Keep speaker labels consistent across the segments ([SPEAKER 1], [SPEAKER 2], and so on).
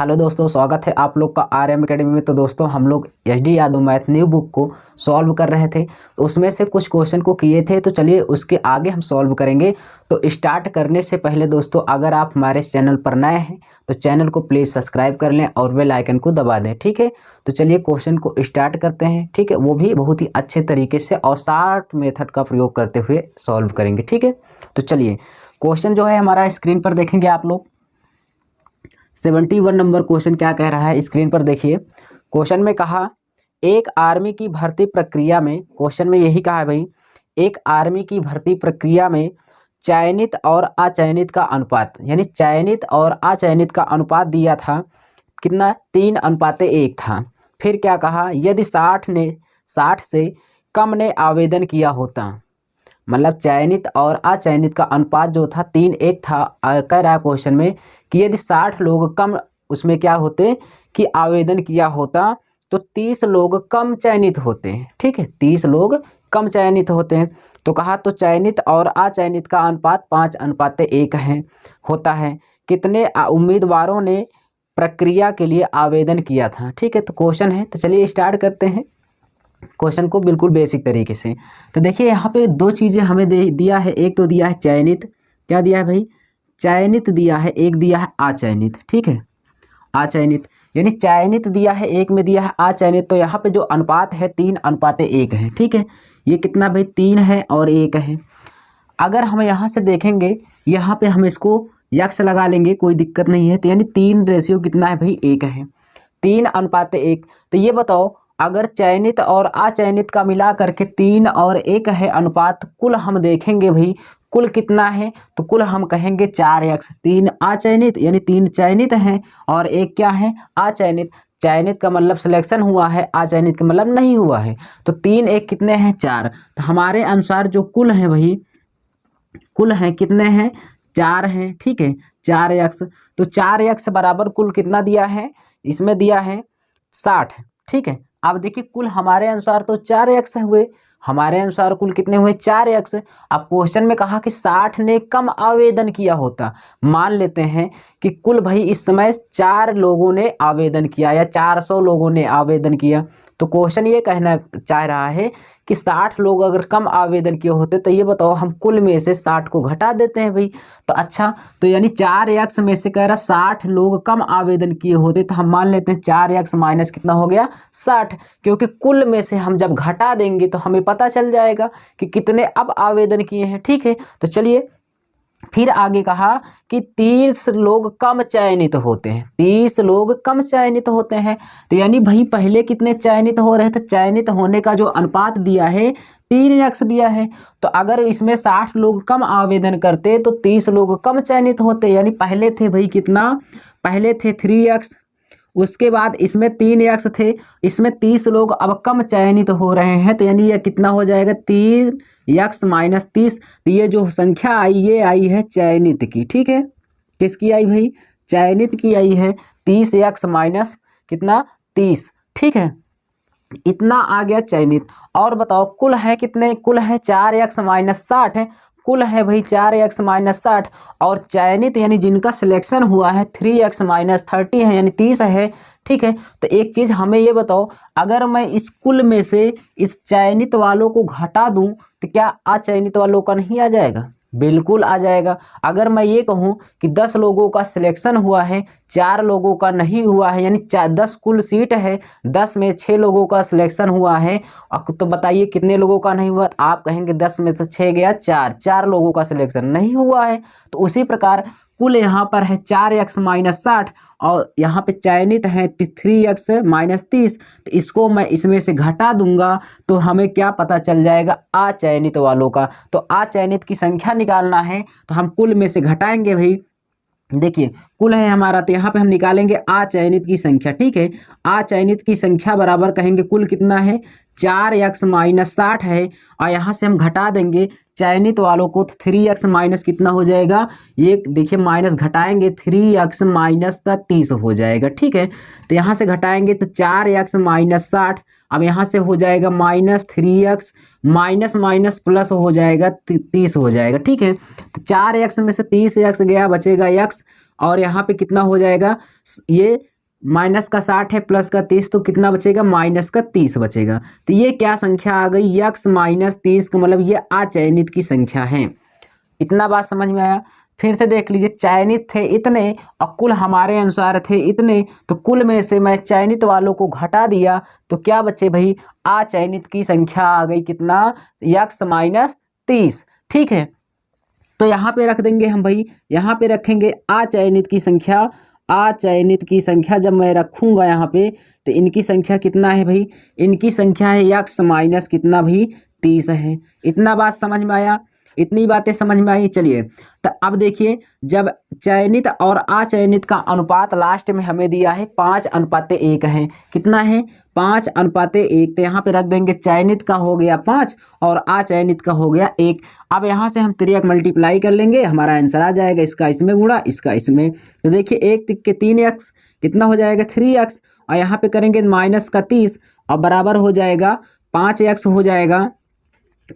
[SPEAKER 1] Hello दोस्तों, स्वागत है आप लोग का आरएम एकेडमी में। तो दोस्तों हम लोग HD Yadav math new book को सॉल्व कर रहे थे। तो उसमें से कुछ क्वेश्चन को किए थे, तो चलिए उसके आगे हम सॉल्व करेंगे। तो स्टार्ट करने से पहले दोस्तों, अगर आप हमारे चैनल पर नए हैं तो चैनल को प्लीज़ सब्सक्राइब कर लें और बेल आइकन को दबा दें, ठीक है। तो चलिए क्वेश्चन को स्टार्ट करते हैं, ठीक है। वो भी बहुत ही अच्छे तरीके से और शार्ट मेथड का प्रयोग करते हुए सॉल्व करेंगे, ठीक है। तो चलिए क्वेश्चन जो है हमारा स्क्रीन पर देखेंगे आप लोग। 71 नंबर क्वेश्चन क्या कह रहा है, स्क्रीन पर देखिए। क्वेश्चन में कहा एक आर्मी की भर्ती प्रक्रिया में, क्वेश्चन में यही कहा है भाई, एक आर्मी की भर्ती प्रक्रिया में चयनित और अचयनित का अनुपात, यानी चयनित और अचयनित का अनुपात दिया था कितना, 3:1 था। फिर क्या कहा, यदि 60 से कम ने आवेदन किया होता, मतलब चयनित और अचयनित का अनुपात जो था 3:1 था। कह रहा है क्वेश्चन में कि यदि 60 लोग कम उसमें क्या होते कि आवेदन किया होता तो 30 लोग कम चयनित होते हैं, ठीक है। 30 लोग कम चयनित होते हैं। तो कहा तो चयनित और अचयनित का अनुपात 5:1 है होता है। कितने उम्मीदवारों ने प्रक्रिया के लिए आवेदन किया था, ठीक है। तो क्वेश्चन है, तो चलिए स्टार्ट करते हैं क्वेश्चन को बिल्कुल बेसिक तरीके से। तो देखिए यहाँ पे दो चीज़ें हमें दिया है। एक तो दिया है चयनित, क्या दिया है भाई, चयनित दिया है। एक दिया है अचयनित, ठीक है। अचयनित यानी चयनित दिया है, एक में दिया है अचयनित। तो यहाँ पे जो अनुपात है 3:1 है, ठीक है। ये कितना भाई, 3 है और 1 है। अगर हम यहाँ से देखेंगे, यहाँ पे हम इसको यक्स लगा लेंगे, कोई दिक्कत नहीं है। तो यानी 3 रेशियो कितना है भाई, 1 है। 3:1। तो ये बताओ, अगर चयनित और अचयनित का मिला करके 3 और 1 है अनुपात, कुल हम देखेंगे भाई कुल कितना है, तो कुल हम कहेंगे 4x। 3 अचयनित यानी 3 चयनित हैं और 1 क्या है, अचयनित। चयनित का मतलब सिलेक्शन हुआ है, अचयनित का मतलब नहीं हुआ है। तो 3 1 कितने हैं, 4। तो हमारे अनुसार जो कुल है भाई, कुल हैं कितने हैं, 4 हैं, ठीक है। 4x, तो 4x बराबर कुल कितना दिया है, इसमें दिया है 60, ठीक है। अब देखिए कुल हमारे अनुसार तो 4x हुए, हमारे अनुसार कुल कितने हुए, 4x। अब क्वेश्चन में कहा कि 60 ने कम आवेदन किया होता। मान लेते हैं कि कुल भाई इस समय 4 लोगों ने आवेदन किया या 400 लोगों ने आवेदन किया। तो क्वेश्चन ये कहना चाह रहा है कि 60 लोग अगर कम आवेदन किए होते तो ये बताओ हम कुल में से 60 को घटा देते हैं भाई। तो अच्छा, तो यानी 4x में से कह रहा 60 लोग कम आवेदन किए होते, तो हम मान लेते हैं 4x माइनस कितना हो गया, 60। क्योंकि कुल में से हम जब घटा देंगे तो हमें पता चल जाएगा कि कितने अब आवेदन किए हैं, ठीक है। तो चलिए फिर आगे कहा कि 30 लोग कम चयनित होते हैं, 30 लोग कम चयनित होते हैं। तो यानी भाई पहले कितने चयनित हो रहे थे, चयनित होने का जो अनुपात दिया है 3x दिया है। तो अगर इसमें 60 लोग कम आवेदन करते तो 30 लोग कम चयनित होते। यानी पहले थे भाई कितना, पहले थे 3x, उसके बाद इसमें 3x थे, इसमें 30 लोग अब कम चयनित हो रहे हैं। तो यानी ये कितना हो जाएगा, 3x माइनस 30। तो ये जो संख्या आई ये आई है चयनित की, ठीक है। किसकी आई भाई, चयनित की आई है। 30x माइनस कितना, 30, ठीक है। इतना आ गया चयनित। और बताओ कुल है कितने, कुल है 4x माइनस 60 है। कुल है भाई 4x माइनस 60 और चयनित यानी जिनका सिलेक्शन हुआ है 3x माइनस 30 है, यानी 30 है, ठीक है। तो एक चीज़ हमें ये बताओ, अगर मैं इस कुल में से इस चयनित वालों को घटा दूं तो क्या अचयनित वालों का नहीं आ जाएगा, बिल्कुल आ जाएगा। अगर मैं ये कहूँ कि 10 लोगों का सिलेक्शन हुआ है, 4 लोगों का नहीं हुआ है, यानी 10 कुल सीट है, 10 में 6 लोगों का सिलेक्शन हुआ है, तो बताइए कितने लोगों का नहीं हुआ। तो आप कहेंगे 10 में से 6 गया 4 लोगों का सिलेक्शन नहीं हुआ है। तो उसी प्रकार कुल यहाँ पर है 4x माइनस 60 और यहाँ पे चयनित है 3x माइनस 30। तो इसको मैं इसमें से घटा दूंगा तो हमें क्या पता चल जाएगा, अचयनित वालों का। तो अचयनित की संख्या निकालना है तो हम कुल में से घटाएंगे भाई। देखिए कुल है हमारा, तो यहाँ पे हम निकालेंगे अचयनित की संख्या, ठीक है। अचयनित की संख्या बराबर कहेंगे कुल कितना है, 4x माइनस 60 है और यहाँ से हम घटा देंगे चयनित वालों को, तो 3x माइनस कितना हो जाएगा, ये देखिए माइनस घटाएंगे 3x माइनस का 30 हो जाएगा, ठीक है। तो यहाँ से घटाएंगे तो 4x माइनस 60, अब यहाँ से हो जाएगा minus 3x minus minus plus हो जाएगा 30 हो जाएगा, ठीक है। तो 4x में से 30x गया, बचेगा x और यहाँ पे कितना हो जाएगा, ये माइनस का 60 है प्लस का 30, तो कितना बचेगा, माइनस का 30 बचेगा। तो ये क्या संख्या आ गई, यक्स माइनस 30 का मतलब ये अचयनित की संख्या है। इतना बात समझ में आया। फिर से देख लीजिए, चयनित थे इतने और कुल हमारे अनुसार थे इतने, तो कुल में से मैं चयनित वालों को घटा दिया तो क्या बचे भाई, अचयनित की संख्या आ गई कितना, यक्स माइनस 30। ठीक है, तो यहाँ पे रख देंगे हम भाई, यहाँ पे रखेंगे अचयनित की संख्या। अचयनित की संख्या जब मैं रखूँगा यहाँ पे, तो इनकी संख्या कितना है भाई, इनकी संख्या है यक्स माइनस कितना भाई, 30 है। इतना बात समझ में आया, इतनी बातें समझ में आई। चलिए, तो अब देखिए, जब चयनित और अचयनित का अनुपात लास्ट में हमें दिया है 5:1 है। कितना है, 5:1। तो यहाँ पे रख देंगे चयनित का हो गया 5 और अचयनित का हो गया 1। अब यहाँ से हम 3x मल्टीप्लाई कर लेंगे, हमारा आंसर आ जाएगा, इसका इसमें गुणा इसका इसमें। तो देखिए 1 तिक के 3x कितना हो जाएगा, 3x, और यहाँ पे करेंगे माइनस का 30 और बराबर हो जाएगा 5x हो जाएगा।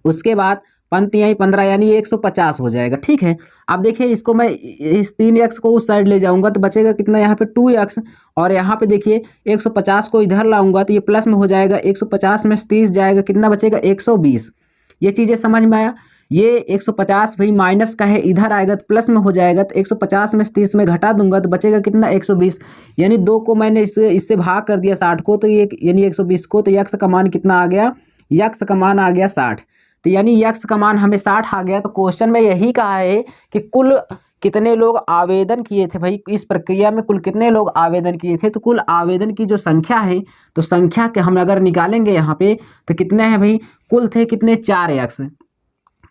[SPEAKER 1] उसके बाद 15 यानी 150 हो जाएगा। ठीक है, अब देखिए इसको मैं इस 3x को उस साइड ले जाऊंगा तो बचेगा कितना, यहाँ पे 2x, और यहाँ पे देखिए 150 को इधर लाऊंगा तो ये प्लस में हो जाएगा, 150 में 30 जाएगा, कितना बचेगा, 120। ये चीज़ें समझ में आया। ये 150 भाई माइनस का है, इधर आएगा तो प्लस में हो जाएगा, तो 150 में 30 में घटा दूंगा तो बचेगा कितना, 120। यानी 2 को मैंने इससे भाग कर दिया 60 को, तो ये यानी 120 को, तो यक्स का मान कितना आ गया, यक्स का मान आ गया 60। तो यानी यक्स का मान हमें 60 आ गया। तो क्वेश्चन में यही कहा है कि कुल कितने लोग आवेदन किए थे भाई, इस प्रक्रिया में कुल कितने लोग आवेदन किए थे। तो कुल आवेदन की जो संख्या है, तो संख्या के हम अगर निकालेंगे यहाँ पे तो कितने हैं भाई, कुल थे कितने, 4x।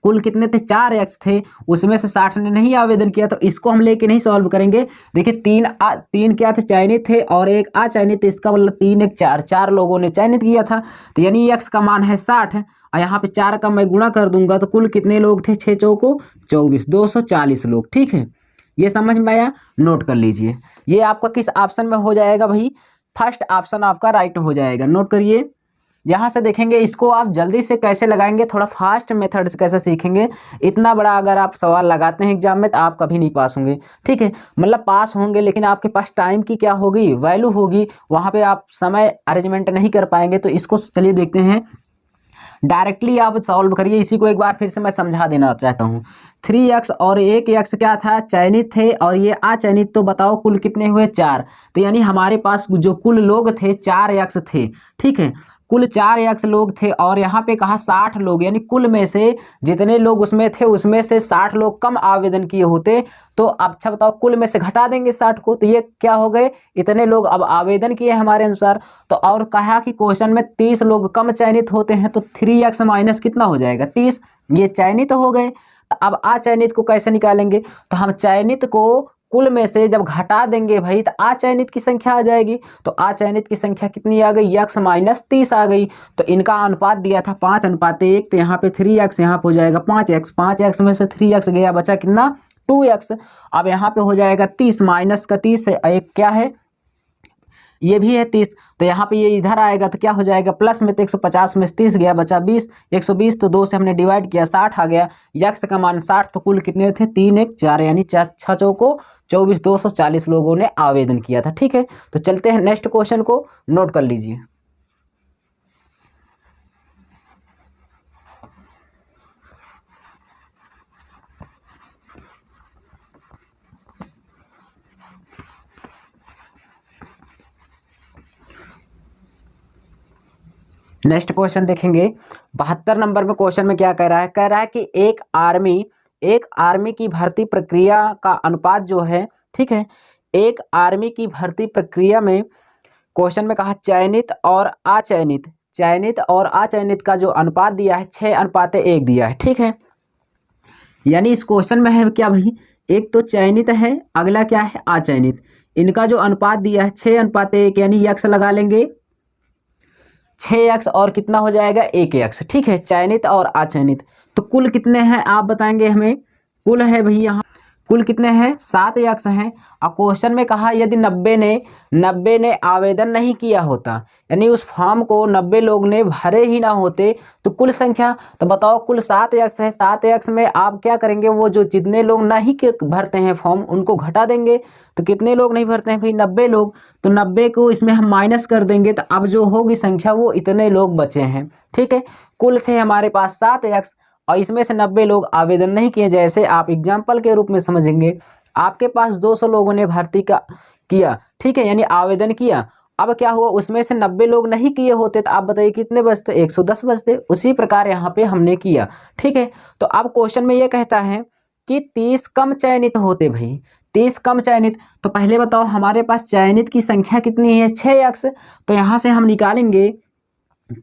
[SPEAKER 1] कुल कितने थे, 4x थे, उसमें से 60 ने नहीं आवेदन किया, तो इसको हम लेके नहीं सॉल्व करेंगे। देखिए तीन क्या थे, चयनित थे और एक अचयनित, इसका मतलब 3 1 4, 4 लोगों ने चयनित किया था। तो यानी x का मान है 60 और यहाँ पे 4 का मैं गुणा कर दूंगा तो कुल कितने लोग थे, 6 चौको 24, 240 लोग। ठीक है, ये समझ में आया, नोट कर लीजिए। ये आपका किस ऑप्शन में हो जाएगा भाई, फर्स्ट ऑप्शन आपका राइट हो जाएगा, नोट करिए। यहाँ से देखेंगे इसको आप जल्दी से कैसे लगाएंगे, थोड़ा फास्ट मेथड से कैसे सीखेंगे। इतना बड़ा अगर आप सवाल लगाते हैं एग्जाम में तो आप कभी नहीं पास होंगे। ठीक है, मतलब पास होंगे लेकिन आपके पास टाइम की क्या होगी, वैल्यू होगी, वहाँ पे आप समय अरेंजमेंट नहीं कर पाएंगे। तो इसको चलिए देखते हैं, डायरेक्टली आप सॉल्व करिए। इसी को एक बार फिर से मैं समझा देना चाहता हूँ। 3x और 1x क्या था, चयनित थे और ये अचयनित, तो बताओ कुल कितने हुए, 4। तो यानी हमारे पास जो कुल लोग थे 4x थे। ठीक है, कुल 4x लोग थे और यहाँ पे कहा 60 लोग, यानी कुल में से जितने लोग उसमें थे उसमें से 60 लोग कम आवेदन किए होते। तो अच्छा बताओ, कुल में से घटा देंगे 60 को, तो ये क्या हो गए, इतने लोग अब आवेदन किए हमारे अनुसार। तो और कहा कि क्वेश्चन में 30 लोग कम चयनित होते हैं, तो 3x माइनस कितना हो जाएगा, 30। ये चयनित हो गए। अब अचयनित को कैसे निकालेंगे, तो हम चयनित को कुल में से जब घटा देंगे भाई तो अचयनित की संख्या आ जाएगी। तो अचयनित की संख्या कितनी आ गई, यक्स माइनस 30 आ गई। तो इनका अनुपात दिया था 5:1, तो यहाँ पे 3x, यहाँ पे हो जाएगा 5x, 5x में से 3x गया, बचा कितना, 2x। अब यहाँ पे हो जाएगा 30, माइनस का 30 है, एक क्या है, ये भी है 30। तो यहाँ पे ये इधर आएगा तो क्या हो जाएगा, प्लस में, तो 150 में 30 गया, बचा 20, 120, तो 2 से हमने डिवाइड किया, 60 आ गया। यक्स का मान 60, तो कुल कितने थे, 3 1 4, यानी 6 चौको 24, 240 लोगों ने आवेदन किया था। ठीक है, तो चलते हैं नेक्स्ट क्वेश्चन को, नोट कर लीजिए। नेक्स्ट क्वेश्चन देखेंगे, 72 नंबर में क्वेश्चन में क्या कह रहा है, कह रहा है कि एक आर्मी की भर्ती प्रक्रिया का अनुपात जो है, ठीक है, एक आर्मी की भर्ती प्रक्रिया में क्वेश्चन में कहा चयनित और अचयनित का जो अनुपात दिया है 6:1 दिया है। ठीक है, यानी इस क्वेश्चन में है क्या भाई, एक तो चयनित है, अगला क्या है, अचयनित। इनका जो अनुपात दिया है 6:1, यानी यक्स लगा लेंगे, 6x और कितना हो जाएगा, 1x। ठीक है, चयनित और अचयनित। तो कुल कितने हैं आप बताएंगे हमें, कुल है भाई यहाँ कुल कितने हैं 7 यक्ष हैं। और क्वेश्चन में कहा यदि 90 ने आवेदन नहीं किया होता, यानी उस फॉर्म को 90 लोग ने भरे ही ना होते, तो कुल संख्या, तो बताओ कुल 7 यक्ष है। 7 यक्ष में आप क्या करेंगे, वो जो जितने लोग नहीं भरते हैं फॉर्म उनको घटा देंगे। तो कितने लोग नहीं भरते हैं भाई 90 लोग, तो 90 को इसमें हम माइनस कर देंगे, तो अब जो होगी संख्या वो इतने लोग बचे हैं। ठीक है, कुल थे हमारे पास 7 यक्ष और इसमें से 90 लोग आवेदन नहीं किए। जैसे आप एग्जाम्पल के रूप में समझेंगे, आपके पास 200 लोगों ने भर्ती का किया, ठीक है, यानी आवेदन किया। अब क्या हुआ, उसमें से 90 लोग नहीं किए होते, तो आप बताइए कितने बचते, 110 बचते। उसी प्रकार यहाँ पे हमने किया। ठीक है, तो अब क्वेश्चन में ये कहता है कि 30 कम चयनित होते भाई, 30 कम चयनित। तो पहले बताओ हमारे पास चयनित की संख्या कितनी है, 6 यक्ष। तो यहाँ से हम निकालेंगे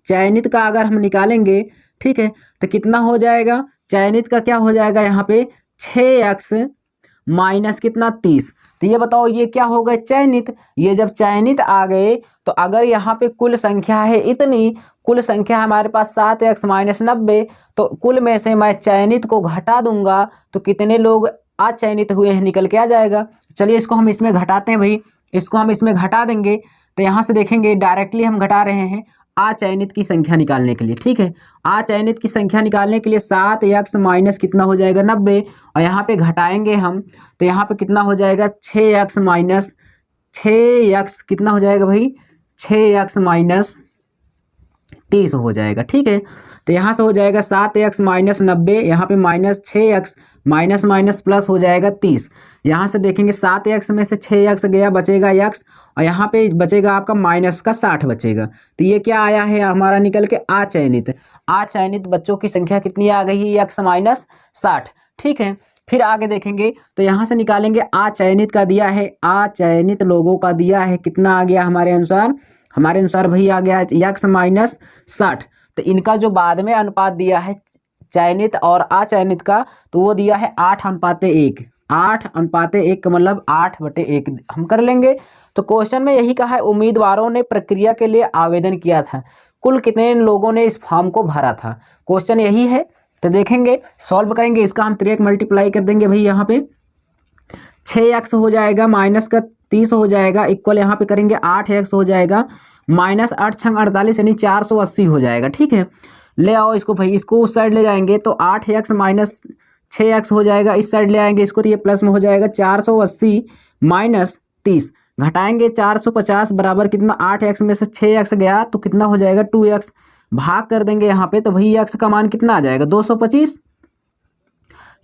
[SPEAKER 1] चयनित का, अगर हम निकालेंगे, ठीक है, तो कितना हो जाएगा, चयनित का क्या हो जाएगा यहाँ पे 6x माइनस कितना 30। तो ये बताओ ये क्या हो गए चयनित। ये जब चयनित आ गए तो अगर यहाँ पे कुल संख्या है इतनी, कुल संख्या हमारे पास 7x माइनस 90, तो कुल में से मैं चयनित को घटा दूंगा तो कितने लोग अचयनित हुए हैं निकल के आ जाएगा। चलिए इसको हम इसमें घटाते हैं भाई, इसको हम इसमें घटा देंगे। तो यहाँ से देखेंगे डायरेक्टली हम घटा रहे हैं अचयनित की संख्या निकालने के लिए। ठीक है, अचयनित की संख्या निकालने के लिए 7x माइनस कितना हो जाएगा 90, और यहाँ पे घटाएंगे हम, तो यहाँ पे कितना हो जाएगा 6x माइनस 6x कितना हो जाएगा भाई 6x माइनस 30 हो जाएगा। ठीक है, तो यहाँ से हो जाएगा 7x माइनस 90, यहाँ पे minus 6x minus minus plus हो जाएगा 30। यहाँ से देखेंगे 7x में से 6x गया, बचेगा x, और यहाँ पे बचेगा आपका माइनस का 60 बचेगा। तो ये क्या आया है हमारा निकल के अचयनित। अचयनित बच्चों की संख्या कितनी आ गई है, x माइनस 60। ठीक है, फिर आगे देखेंगे तो यहाँ से निकालेंगे अचयनित का दिया है, अचयनित लोगों का दिया है, कितना आ गया हमारे अनुसार भाई आ गया x माइनस 60। तो इनका जो बाद में अनुपात दिया है चयनित और अचयनित का, तो वो दिया है 8:1। 8:1 का मतलब 8/1 हम कर लेंगे। तो क्वेश्चन में यही कहा है उम्मीदवारों ने प्रक्रिया के लिए आवेदन किया था, कुल कितने लोगों ने इस फॉर्म को भरा था, क्वेश्चन यही है। तो देखेंगे सॉल्व करेंगे, इसका हम 3 मल्टीप्लाई कर देंगे भाई, यहाँ पे 6x हो जाएगा माइनस का 30 हो जाएगा, इक्वल यहाँ पे करेंगे 8x हो जाएगा माइनस 8 छंग 48 यानी 480 हो जाएगा। ठीक है, ले आओ इसको भाई, इसको उस साइड ले जाएंगे तो 8x माइनस 6x हो जाएगा, इस साइड ले आएंगे इसको तो ये प्लस में हो जाएगा 480 माइनस 30, घटाएंगे 450 बराबर कितना 8x में से 6x गया तो कितना हो जाएगा 2x, भाग कर देंगे यहाँ पे तो भाई x का मान कितना आ जाएगा 225।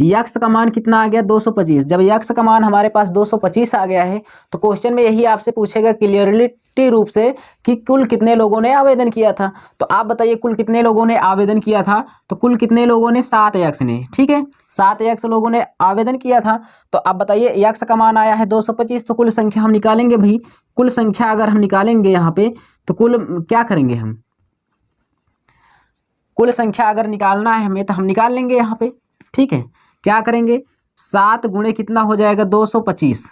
[SPEAKER 1] यक्स का मान कितना आ गया 225। जब यक्स का मान हमारे पास 225 आ गया है तो क्वेश्चन में यही आपसे पूछेगा क्लियरली रूप से कि कुल कितने लोगों ने आवेदन किया था। तो आप बताइए कुल कितने लोगों ने आवेदन किया था, तो कुल कितने लोगों ने 7 यक्स ने। ठीक है, 7 यक्स लोगों ने आवेदन किया था। तो आप बताइए यक्स का मान आया है 225, तो कुल संख्या हम निकालेंगे भाई। कुल संख्या अगर हम निकालेंगे यहाँ पे तो कुल क्या करेंगे हम, कुल संख्या अगर निकालना है हमें तो हम निकाल लेंगे यहाँ पे। ठीक है, क्या करेंगे 7 गुणे कितना हो जाएगा 225।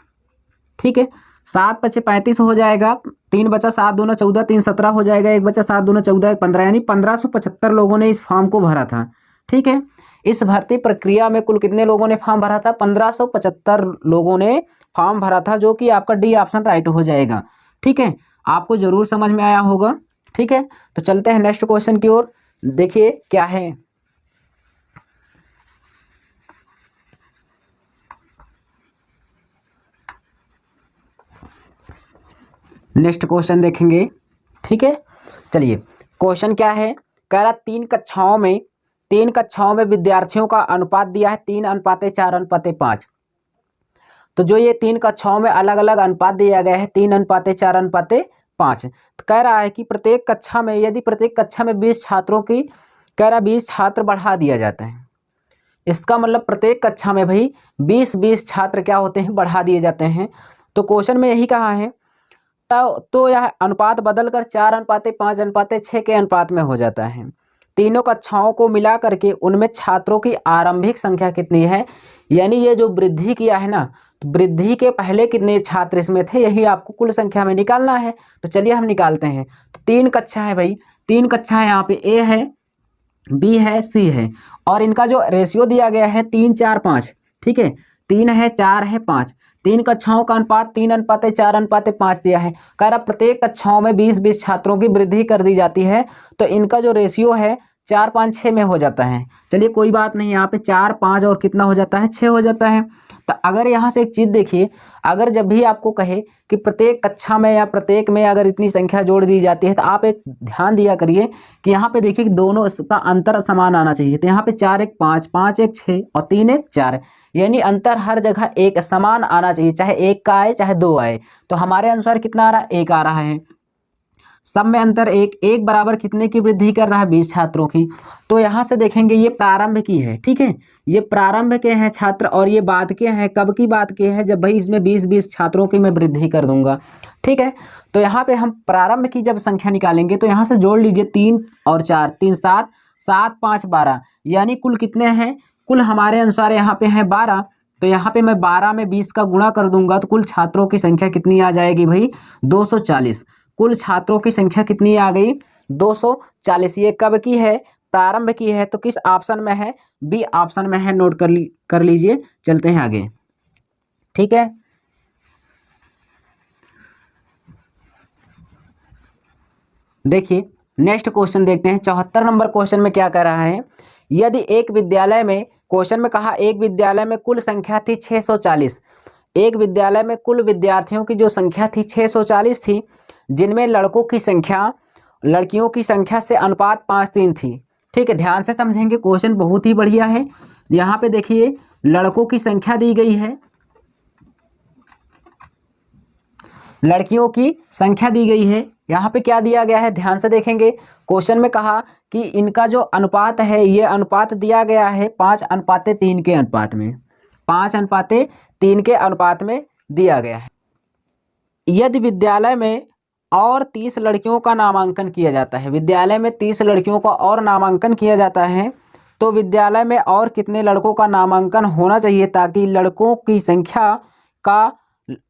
[SPEAKER 1] ठीक है, 7 × 5 = 35 हो जाएगा, 3 बचा 7 दूना 14, 3 17 हो जाएगा, 1 बचा 7 दूना 14, 1 15, यानी 1575 लोगों ने इस फॉर्म को भरा था। ठीक है, इस भर्ती प्रक्रिया में कुल कितने लोगों ने फॉर्म भरा था 1575 लोगों ने फॉर्म भरा था, जो कि आपका डी ऑप्शन राइट हो जाएगा। ठीक है, आपको जरूर समझ में आया होगा। ठीक है, तो चलते हैं नेक्स्ट क्वेश्चन की ओर, देखिए क्या है। नेक्स्ट क्वेश्चन देखेंगे। ठीक है, चलिए क्वेश्चन क्या है, कह रहा 3 कक्षाओं में विद्यार्थियों का अनुपात दिया है 3:4:5। तो जो ये 3 कक्षाओं में अलग अलग अनुपात दिया गया है 3:4:5, तो कह रहा है कि प्रत्येक कक्षा में यदि प्रत्येक कक्षा में 20 छात्रों की, कह रहा 20 छात्र बढ़ा दिया जाता है। इसका मतलब प्रत्येक कक्षा में भाई 20 छात्र क्या होते हैं, बढ़ा दिए जाते हैं। तो क्वेश्चन में यही कहा है तो यह अनुपात बदलकर 4:5:6 के अनुपात में हो जाता है। तीनों कक्षाओं को मिला करके उनमें छात्रों की आरंभिक संख्या कितनी है, यानी ये जो वृद्धि किया है ना, तो वृद्धि के पहले कितने छात्र इसमें थे, यही आपको कुल संख्या में निकालना है। तो चलिए हम निकालते हैं। तो 3 कक्षा है भाई, 3 कक्षा है, यहाँ पे ए है, बी है, सी है, और इनका जो रेशियो दिया गया है 3 4 5। ठीक है, 3 है, 4 है, 5। 3 कक्षाओं का अनुपात 3:4:5 दिया है। कह रहा प्रत्येक कक्षाओं में 20-20 छात्रों की वृद्धि कर दी जाती है, तो इनका जो रेशियो है 4, 5, 6 में हो जाता है। चलिए कोई बात नहीं, यहाँ पे 4, 5 और कितना हो जाता है, 6 हो जाता है। तो अगर यहाँ से एक चीज़ देखिए, अगर जब भी आपको कहे कि प्रत्येक कक्षा में या प्रत्येक में अगर इतनी संख्या जोड़ दी जाती है, तो आप एक ध्यान दिया करिए कि यहाँ पे देखिए कि दोनों का अंतर समान आना चाहिए। तो यहाँ पे 4 1 5, 5 1 6 और 3 1 4, यानी अंतर हर जगह एक समान आना चाहिए, चाहे 1 का आए चाहे 2 आए। तो हमारे अनुसार कितना आ रहा है, 1 आ रहा है। सब में अंतर 1 बराबर कितने की वृद्धि कर रहा है, 20 छात्रों की। तो यहाँ से देखेंगे ये प्रारंभ की है, ठीक है, ये प्रारंभ के हैं छात्र, और ये बाद के हैं। कब की बात के हैं, जब भाई इसमें 20-20 छात्रों की मैं वृद्धि कर दूंगा, ठीक है। तो यहाँ पे हम प्रारंभ की जब संख्या निकालेंगे तो यहाँ से जोड़ लीजिए 3 और 4, 3 7, 7 5 12, यानी कुल कितने हैं, कुल हमारे अनुसार यहाँ पे है 12। तो यहाँ पे मैं 12 में 20 का गुणा कर दूंगा तो कुल छात्रों की संख्या कितनी आ जाएगी भाई, 240। कुल छात्रों की संख्या कितनी आ गई, 240। ये कब की है, प्रारंभ की है। तो किस ऑप्शन में है, बी ऑप्शन में है, नोट कर लीजिए। चलते हैं आगे, ठीक है। देखिए नेक्स्ट क्वेश्चन देखते हैं। 74 नंबर क्वेश्चन में क्या कह रहा है, यदि एक विद्यालय में, क्वेश्चन में कहा एक विद्यालय में कुल संख्या थी 640। एक विद्यालय में कुल विद्यार्थियों की जो संख्या थी 640 थी, जिनमें लड़कों की संख्या लड़कियों की संख्या से अनुपात 5:3 थी, ठीक है। ध्यान से समझेंगे, क्वेश्चन बहुत ही बढ़िया है। यहाँ पे देखिए लड़कों की संख्या दी गई है, लड़कियों की संख्या दी गई है। यहाँ पे क्या दिया गया है, ध्यान से देखेंगे। क्वेश्चन में कहा कि इनका जो अनुपात है, ये अनुपात दिया गया है 5:3 के अनुपात में, 5:3 के अनुपात में दिया गया है। यदि विद्यालय में और 30 लड़कियों का नामांकन किया जाता है, विद्यालय में 30 लड़कियों का और नामांकन किया जाता है, तो विद्यालय में और कितने लड़कों का नामांकन होना चाहिए ताकि लड़कों की संख्या का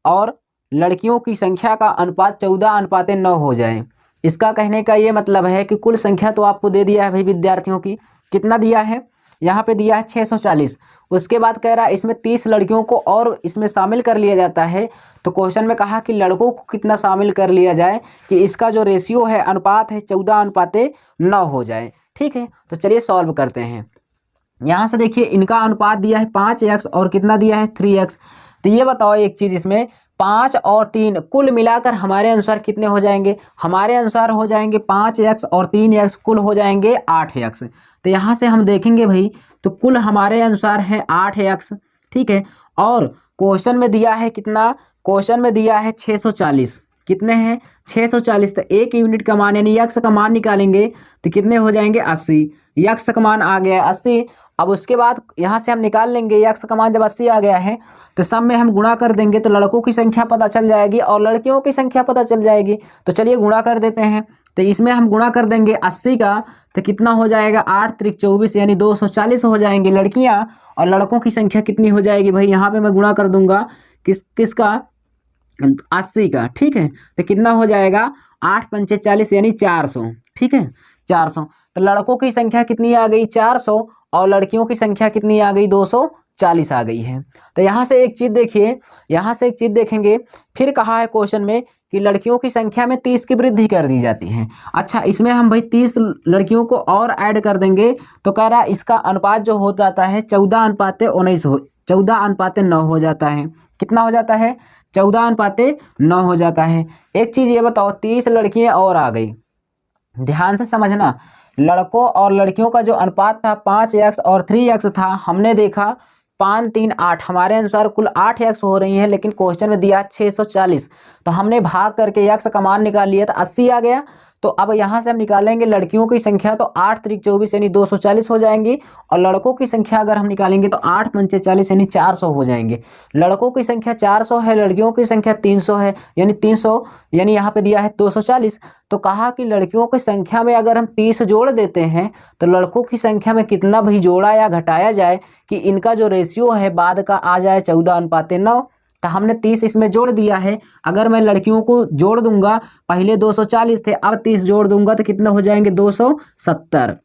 [SPEAKER 1] और लड़कियों की संख्या का अनुपात 14:9 हो जाए। इसका कहने का ये मतलब है कि कुल संख्या तो आपको दे दिया है भाई विद्यार्थियों की, कितना दिया है, यहाँ पे दिया है 640। उसके बाद कह रहा है इसमें 30 लड़कियों को और इसमें शामिल कर लिया जाता है। तो क्वेश्चन में कहा कि लड़कों को कितना शामिल कर लिया जाए कि इसका जो रेशियो है, अनुपात है, 14:9 हो जाए, ठीक है। तो चलिए सॉल्व करते हैं। यहाँ से देखिए इनका अनुपात दिया है 5x और कितना दिया है 3x। तो ये बताओ एक चीज़, इसमें 5 और 3 कुल मिलाकर हमारे अनुसार कितने हो जाएंगे, हमारे अनुसार हो जाएंगे 5x और 3x कुल हो जाएंगे 8x। तो यहाँ से हम देखेंगे भाई, तो कुल हमारे अनुसार है 8x, ठीक है। और क्वेश्चन में दिया है कितना, क्वेश्चन में दिया है 640, कितने हैं 640। तो 1 यूनिट का मान यानी यक्स का मान निकालेंगे तो कितने हो जाएंगे 80। यक्स का मान आ गया 80। अब उसके बाद यहाँ से हम निकाल लेंगे यक्स का मान, जब 80 आ गया है तो सब में हम गुणा कर देंगे तो लड़कों की संख्या पता चल जाएगी और लड़कियों की संख्या पता चल जाएगी। तो चलिए गुणा कर देते हैं। तो इसमें हम गुणा कर देंगे 80 का, तो कितना हो जाएगा 8 त्रिक 24 यानी 240 हो जाएंगे लड़कियां, और लड़कों की संख्या कितनी हो जाएगी भाई, यहाँ पे मैं गुणा कर दूंगा किसका 80 का, ठीक है। तो कितना हो जाएगा 8 पंचे 40 यानी 400, ठीक है 400। तो लड़कों की संख्या कितनी आ गई 400 और लड़कियों की संख्या कितनी आ गई 240 आ गई है। तो यहाँ से एक चीज़ देखिए, यहाँ से एक चीज़ देखेंगे, फिर कहा है क्वेश्चन में कि लड़कियों की संख्या में 30 की वृद्धि कर दी जाती है। अच्छा, इसमें हम भाई 30 लड़कियों को और ऐड कर देंगे तो कह रहा है इसका अनुपात जो हो जाता है 14:9 हो जाता है। कितना हो जाता है 14:9 हो जाता है। एक चीज़ ये बताओ, 30 लड़कियाँ और आ गई, ध्यान से समझना। लड़कों और लड़कियों का जो अनुपात था 5x और 3x था, हमने देखा 5 3 8, हमारे अनुसार कुल 8x हो रही हैं, लेकिन क्वेश्चन में दिया 640। तो हमने भाग करके x का मान निकाल लिया तो 80 आ गया। तो अब यहाँ से हम निकालेंगे लड़कियों की संख्या, तो 8 त्रिक 24 यानी 240 हो जाएंगी, और लड़कों की संख्या अगर हम निकालेंगे तो 8 पंचे 40 यानी 400 हो जाएंगे। लड़कों की संख्या 400 है, लड़कियों की संख्या 300 है, यानी 300 यानी यहाँ पे दिया है 240। तो कहा कि लड़कियों की संख्या में अगर हम 30 जोड़ देते हैं तो लड़कों की संख्या में कितना भी जोड़ा या घटाया जाए कि इनका जो रेशियो है बाद का आ जाए 14:9। तो हमने 30 इसमें जोड़ दिया है। अगर मैं लड़कियों को जोड़ दूंगा, पहले 240 थे, अब 30 जोड़ दूंगा तो कितना हो जाएंगे 270।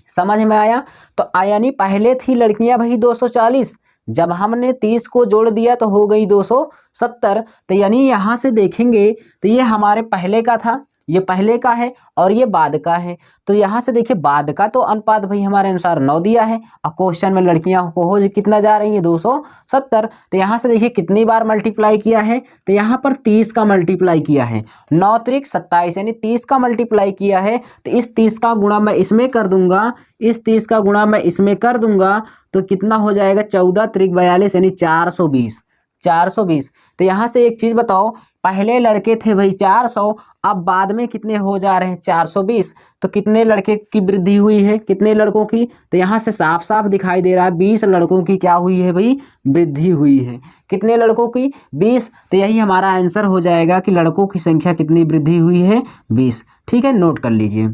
[SPEAKER 1] समझ में आया? तो यानी पहले थी लड़कियां भाई 240, जब हमने 30 को जोड़ दिया तो हो गई 270। तो यानी यहाँ से देखेंगे तो ये हमारे पहले का था, ये पहले का है और ये बाद का है। तो यहाँ से देखिए बाद का तो अनुपात भाई हमारे अनुसार 9 दिया है और क्वेश्चन में लड़कियां को हो कितना जा रही है 270। तो यहाँ से देखिए कितनी बार मल्टीप्लाई किया है, तो यहाँ पर 30 का मल्टीप्लाई किया है, 9 त्रिक 27 यानी 30 का मल्टीप्लाई किया है। तो इस 30 का गुणा मैं इसमें कर दूंगा, इस 30 का गुणा मैं इसमें कर दूंगा तो कितना हो जाएगा 14 त्रिक 42 यानी 420। 420। तो यहाँ से एक चीज बताओ, पहले लड़के थे भाई 400, अब बाद में कितने हो जा रहे हैं 420। तो कितने लड़के की वृद्धि हुई है, कितने लड़कों की, तो यहाँ से साफ साफ दिखाई दे रहा है 20 लड़कों की क्या हुई है भाई, वृद्धि हुई है। कितने लड़कों की, 20। तो यही हमारा आंसर हो जाएगा कि लड़कों की संख्या कितनी वृद्धि हुई है, 20। ठीक है, नोट कर लीजिए,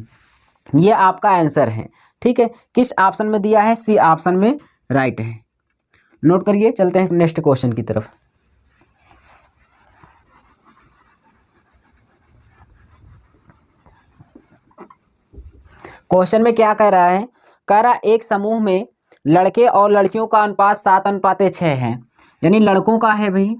[SPEAKER 1] ये आपका आंसर है। ठीक है, किस ऑप्शन में दिया है, सी ऑप्शन में राइट है, नोट करिए। चलते हैं नेक्स्ट क्वेश्चन की तरफ। क्वेश्चन में क्या कह रहा है, कह रहा एक समूह में लड़के और लड़कियों का अनुपात 7:6 है। यानी लड़कों का है भाई,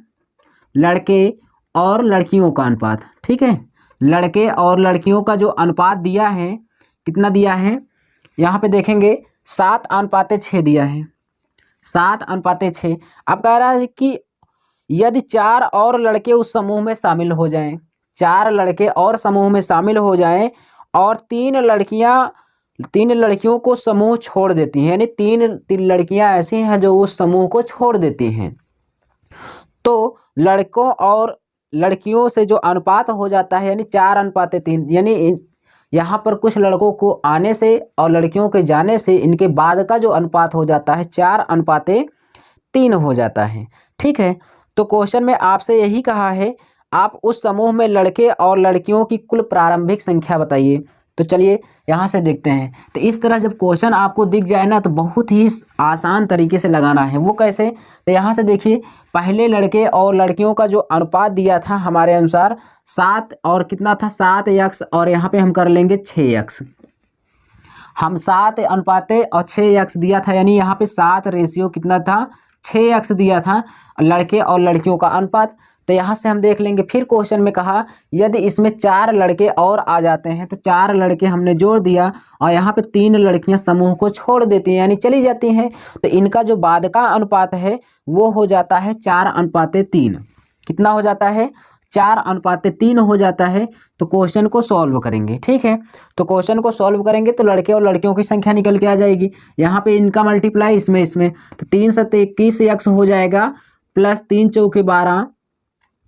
[SPEAKER 1] लड़के और लड़कियों का अनुपात। ठीक है, लड़के और लड़कियों का जो अनुपात दिया है, कितना दिया है, यहाँ पे देखेंगे 7:6 दिया है, 7:6। अब कह रहा है कि यदि 4 और लड़के उस समूह में शामिल हो जाएं, 4 लड़के और समूह में शामिल हो जाएं और 3 लड़कियों को समूह छोड़ देती हैं, यानी तीन लड़कियां ऐसी हैं जो उस समूह को छोड़ देती हैं, तो लड़कों और लड़कियों से जो अनुपात हो जाता है यानी 4:3, यानी यहाँ पर कुछ लड़कों को आने से और लड़कियों के जाने से इनके बाद का जो अनुपात हो जाता है 4:3 हो जाता है। ठीक है, तो क्वेश्चन में आपसे यही कहा है आप उस समूह में लड़के और लड़कियों की कुल प्रारंभिक संख्या बताइए। तो चलिए यहाँ से देखते हैं। तो इस तरह जब क्वेश्चन आपको दिख जाए ना तो बहुत ही आसान तरीके से लगाना है। वो कैसे, तो यहाँ से देखिए पहले लड़के और लड़कियों का जो अनुपात दिया था हमारे अनुसार 7 और कितना था 7x, और यहाँ पे हम कर लेंगे 6x। हम 7:6x दिया था, यानी यहाँ पे 7 रेशियो कितना था 6x दिया था लड़के और लड़कियों का अनुपात। तो यहाँ से हम देख लेंगे। फिर क्वेश्चन में कहा यदि इसमें 4 लड़के और आ जाते हैं, तो 4 लड़के हमने जोड़ दिया और यहाँ पे 3 लड़कियां समूह को छोड़ देती हैं यानी चली जाती हैं, तो इनका जो बाद का अनुपात है वो हो जाता है 4:3। कितना हो जाता है 4:3 हो जाता है। तो क्वेश्चन को सॉल्व करेंगे। ठीक है, तो क्वेश्चन को सॉल्व करेंगे तो लड़के और लड़कियों की संख्या निकल के आ जाएगी। यहाँ पे इनका मल्टीप्लाई इसमें तो 3 × 21x हो जाएगा, प्लस 3 × 12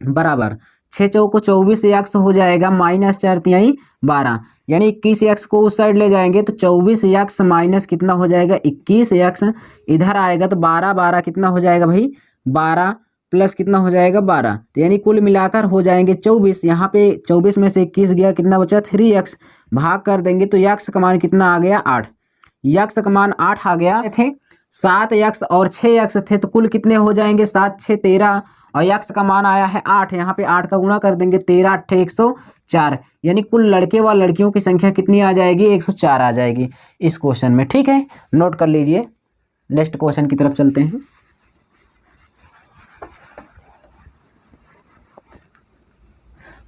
[SPEAKER 1] बराबर 6 × 24x हो जाएगा, माइनस 4 × 12 यानी 21x को उस साइड ले जाएंगे तो 24x माइनस कितना हो जाएगा 21x, इधर आएगा तो 12 कितना हो जाएगा भाई 12 प्लस कितना हो जाएगा 12, तो यानी कुल मिलाकर हो जाएंगे 24। यहाँ पे 24 में से 21 गया, कितना बचा 3x, भाग कर देंगे तो x का मान कितना आ गया 8, x का मान 8 आ गया थे। 7x और 6x थे तो कुल कितने हो जाएंगे 7 6 13 और x का मान आया है 8, यहाँ पे 8 का गुणा कर देंगे 13 8 104, यानी कुल लड़के व लड़कियों की संख्या कितनी आ जाएगी 104 आ जाएगी इस क्वेश्चन में। ठीक है, नोट कर लीजिए। नेक्स्ट क्वेश्चन की तरफ चलते हैं।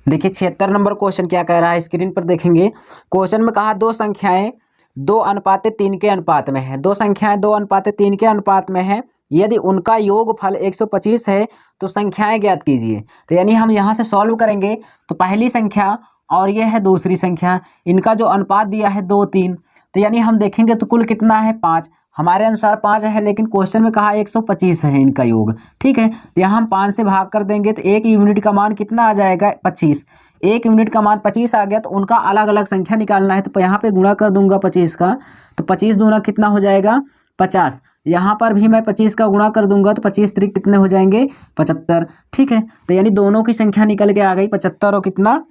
[SPEAKER 1] देखिए 76 नंबर क्वेश्चन क्या कह रहा है, स्क्रीन पर देखेंगे। क्वेश्चन में कहा दो संख्याएं 2:3 के अनुपात में है, दो संख्याएं 2:3 के अनुपात में है, यदि उनका योगफल 125 है तो संख्याएं ज्ञात कीजिए। तो यानी हम यहाँ से सॉल्व करेंगे तो पहली संख्या और यह है दूसरी संख्या, इनका जो अनुपात दिया है 2 3, तो यानी हम देखेंगे तो कुल कितना है 5, हमारे अनुसार 5 है लेकिन क्वेश्चन में कहा 125 है इनका योग। ठीक है, तो यहाँ हम 5 से भाग कर देंगे तो 1 यूनिट का मान कितना आ जाएगा 25, 1 यूनिट का मान 25 आ गया, तो उनका अलग अलग संख्या निकालना है तो यहाँ पे गुणा कर दूंगा 25 का, तो 25 दूना कितना हो जाएगा 50, यहाँ पर भी मैं 25 का गुणा कर दूंगा तो 25 3 कितने हो जाएंगे 75। ठीक है, तो यानी दोनों की संख्या निकल के आ गई 75 और कितना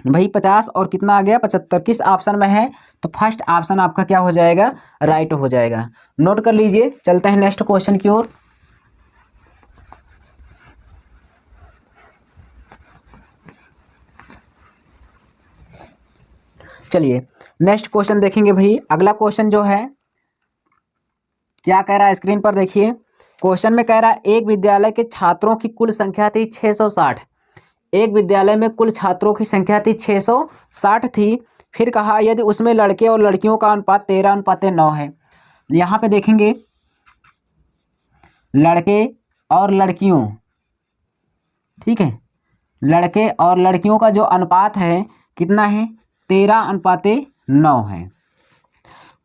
[SPEAKER 1] भाई 50 और कितना आ गया 75। किस ऑप्शन में है, तो फर्स्ट ऑप्शन आपका क्या हो जाएगा राइट हो जाएगा। नोट कर लीजिए। चलते हैं नेक्स्ट क्वेश्चन की ओर। चलिए नेक्स्ट क्वेश्चन देखेंगे भाई। अगला क्वेश्चन जो है क्या कह रहा है, स्क्रीन पर देखिए। क्वेश्चन में कह रहा है एक विद्यालय के छात्रों की कुल संख्या थी 660। एक विद्यालय में कुल छात्रों की संख्या थी 660 थी। फिर कहा यदि उसमें लड़के और लड़कियों का अनुपात 13:9 है। यहाँ पे देखेंगे लड़के और लड़कियों, ठीक है, लड़के और लड़कियों का जो अनुपात है कितना है, 13:9 है।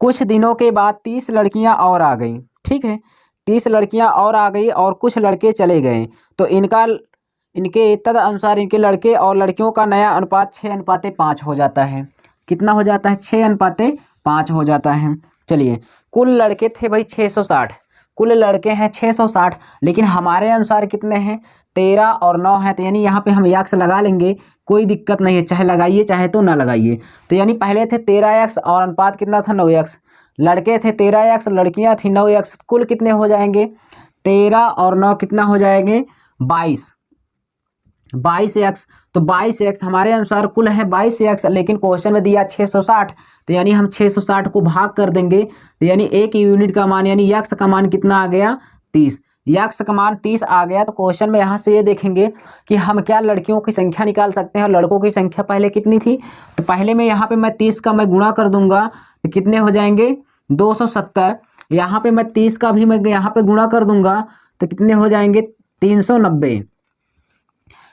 [SPEAKER 1] कुछ दिनों के बाद 30 लड़कियां और आ गई, ठीक है, 30 लड़कियां और आ गई और कुछ लड़के चले गए, तो इनके तदनुसार इनके लड़के और लड़कियों का नया अनुपात 6:5 हो जाता है। कितना हो जाता है, 6:5 हो जाता है। चलिए, कुल लड़के थे भाई 660, कुल लड़के हैं 660, लेकिन हमारे अनुसार कितने हैं, 13 और 9 है, तो यानी यहाँ पे हम यक्स लगा लेंगे, कोई दिक्कत नहीं है, चाहे लगाइए चाहे तो ना लगाइए। तो यानी पहले थे 13x और अनुपात कितना था, 9x। लड़के थे 13x, लड़कियां थी 9x, कुल कितने हो जाएंगे, 13 और 9 कितना हो जाएंगे, 22x। तो 22x हमारे अनुसार कुल है 22x, लेकिन क्वेश्चन में दिया 660, तो यानी हम 660 को भाग कर देंगे, तो यानी एक यूनिट का मान यानी यक्स का मान कितना आ गया, 30। यक्स का मान 30 आ गया। तो क्वेश्चन में यहाँ से ये देखेंगे कि हम क्या लड़कियों की संख्या निकाल सकते हैं और लड़कों की संख्या पहले कितनी थी। तो पहले में यहाँ पे मैं 30 का मैं गुणा कर दूंगा, तो कितने हो जाएंगे, 270। यहाँ पे मैं 30 का भी मैं यहाँ पे गुणा कर दूंगा, तो कितने हो जाएंगे, 390।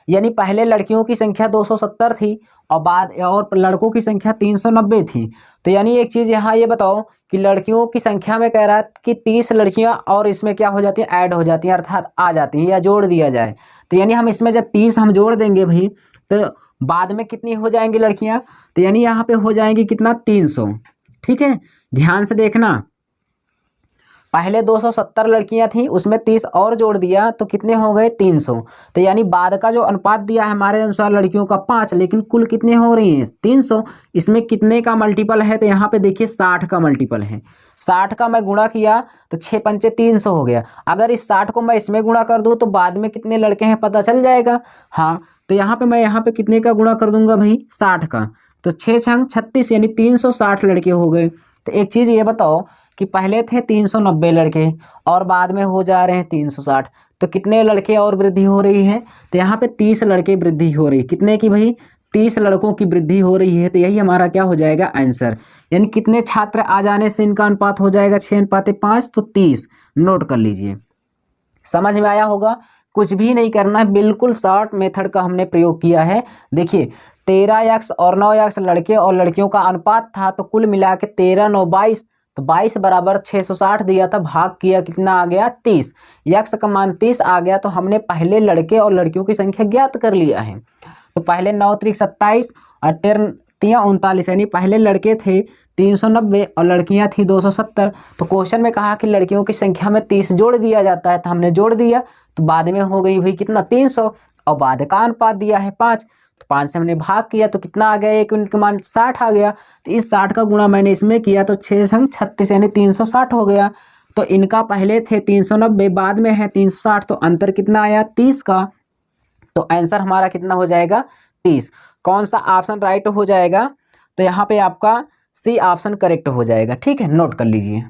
[SPEAKER 1] यानी पहले लड़कियों की संख्या 270 थी और लड़कों की संख्या 390 थी। तो यानी एक चीज़ यहाँ ये बताओ कि लड़कियों की संख्या में कह रहा है कि 30 लड़कियाँ और इसमें क्या हो जाती है, ऐड हो जाती हैं, अर्थात आ जाती हैं या जोड़ दिया जाए। तो यानी हम इसमें जब 30 हम जोड़ देंगे भाई, तो बाद में कितनी हो जाएंगी लड़कियाँ, तो यानी यहाँ पे हो जाएंगी कितना, 300। ठीक है, ध्यान से देखना, पहले 270 लड़कियां थी, उसमें 30 और जोड़ दिया तो कितने हो गए, 300। तो यानी बाद का जो अनुपात दिया है हमारे अनुसार लड़कियों का 5, लेकिन कुल कितने हो रही हैं, 300। इसमें कितने का मल्टीपल है, तो यहाँ पे देखिए 60 का मल्टीपल है। 60 का मैं गुणा किया तो 6 पंचे 300 हो गया। अगर इस 60 को मैं इसमें गुणा कर दूँ तो बाद में कितने लड़के हैं पता चल जाएगा। हाँ, तो यहाँ पे मैं यहाँ पे कितने का गुणा कर दूंगा भाई, 60 का, तो 6 छंग 36 यानी 360 लड़के हो गए। तो एक चीज़ ये बताओ कि पहले थे 390 लड़के और बाद में हो जा रहे हैं 360, तो कितने लड़के और वृद्धि हो रही है, तो यहाँ पे 30 लड़के वृद्धि हो रही है। कितने की भाई, 30 लड़कों की वृद्धि हो रही है। तो यही हमारा क्या हो जाएगा, आंसर। यानी कितने छात्र आ जाने से इनका अनुपात हो जाएगा 6:5, तो 30। नोट कर लीजिए, समझ में आया होगा। कुछ भी नहीं करना है, बिल्कुल शॉर्ट मेथड का हमने प्रयोग किया है। देखिए 13x और 9x लड़के और लड़कियों का अनुपात था, तो कुल मिला के 13 9 22, तो 22 बराबर 660 दिया था, भाग किया कितना आ गया, 30। यक्स का मान 30 आ गया, तो हमने पहले लड़के और लड़कियों की संख्या ज्ञात कर लिया है। तो पहले 9 त्रिक 27 और 13 39, यानी पहले लड़के थे 390 और लड़कियां थी 270। तो क्वेश्चन में कहा कि लड़कियों की संख्या में 30 जोड़ दिया जाता है, तो हमने जोड़ दिया, तो बाद में हो गई भाई कितना, 300, और बाद का अनुपात दिया है 5, तो 5 से हमने भाग किया तो कितना आ गया, एक यूनिट का मान 60 आ गया। तो इस 60 का गुणा मैंने इसमें किया तो 6 संग 36 यानी 360 हो गया। तो इनका पहले थे 390, बाद में है 360, तो अंतर कितना आया, 30 का। तो आंसर हमारा कितना हो जाएगा, 30। कौन सा ऑप्शन राइट हो जाएगा, तो यहाँ पे आपका सी ऑप्शन करेक्ट हो जाएगा। ठीक है, नोट कर लीजिए।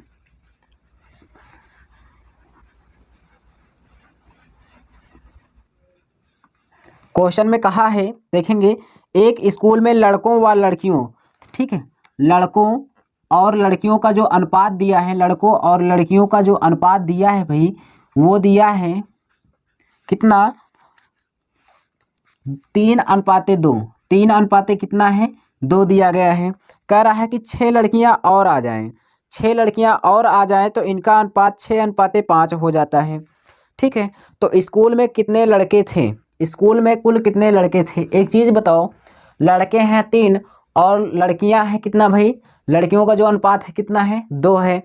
[SPEAKER 1] क्वेश्चन में कहा है, देखेंगे, एक स्कूल में लड़कों व लड़कियों, ठीक है, लड़कों और लड़कियों का जो अनुपात दिया है, लड़कों और लड़कियों का जो अनुपात दिया है भाई, वो दिया है कितना, 3:2। 3 कितना है, 2 दिया गया है। कह रहा है कि 6 लड़कियां और आ जाएं, 6 लड़कियां और आ जाएं तो इनका अनुपात 6:5 हो जाता है। ठीक है, तो स्कूल में कितने लड़के थे, स्कूल में कुल कितने लड़के थे, एक चीज़ बताओ, लड़के हैं 3 और लड़कियां हैं कितना भाई, लड़कियों का जो अनुपात है कितना है, 2 है।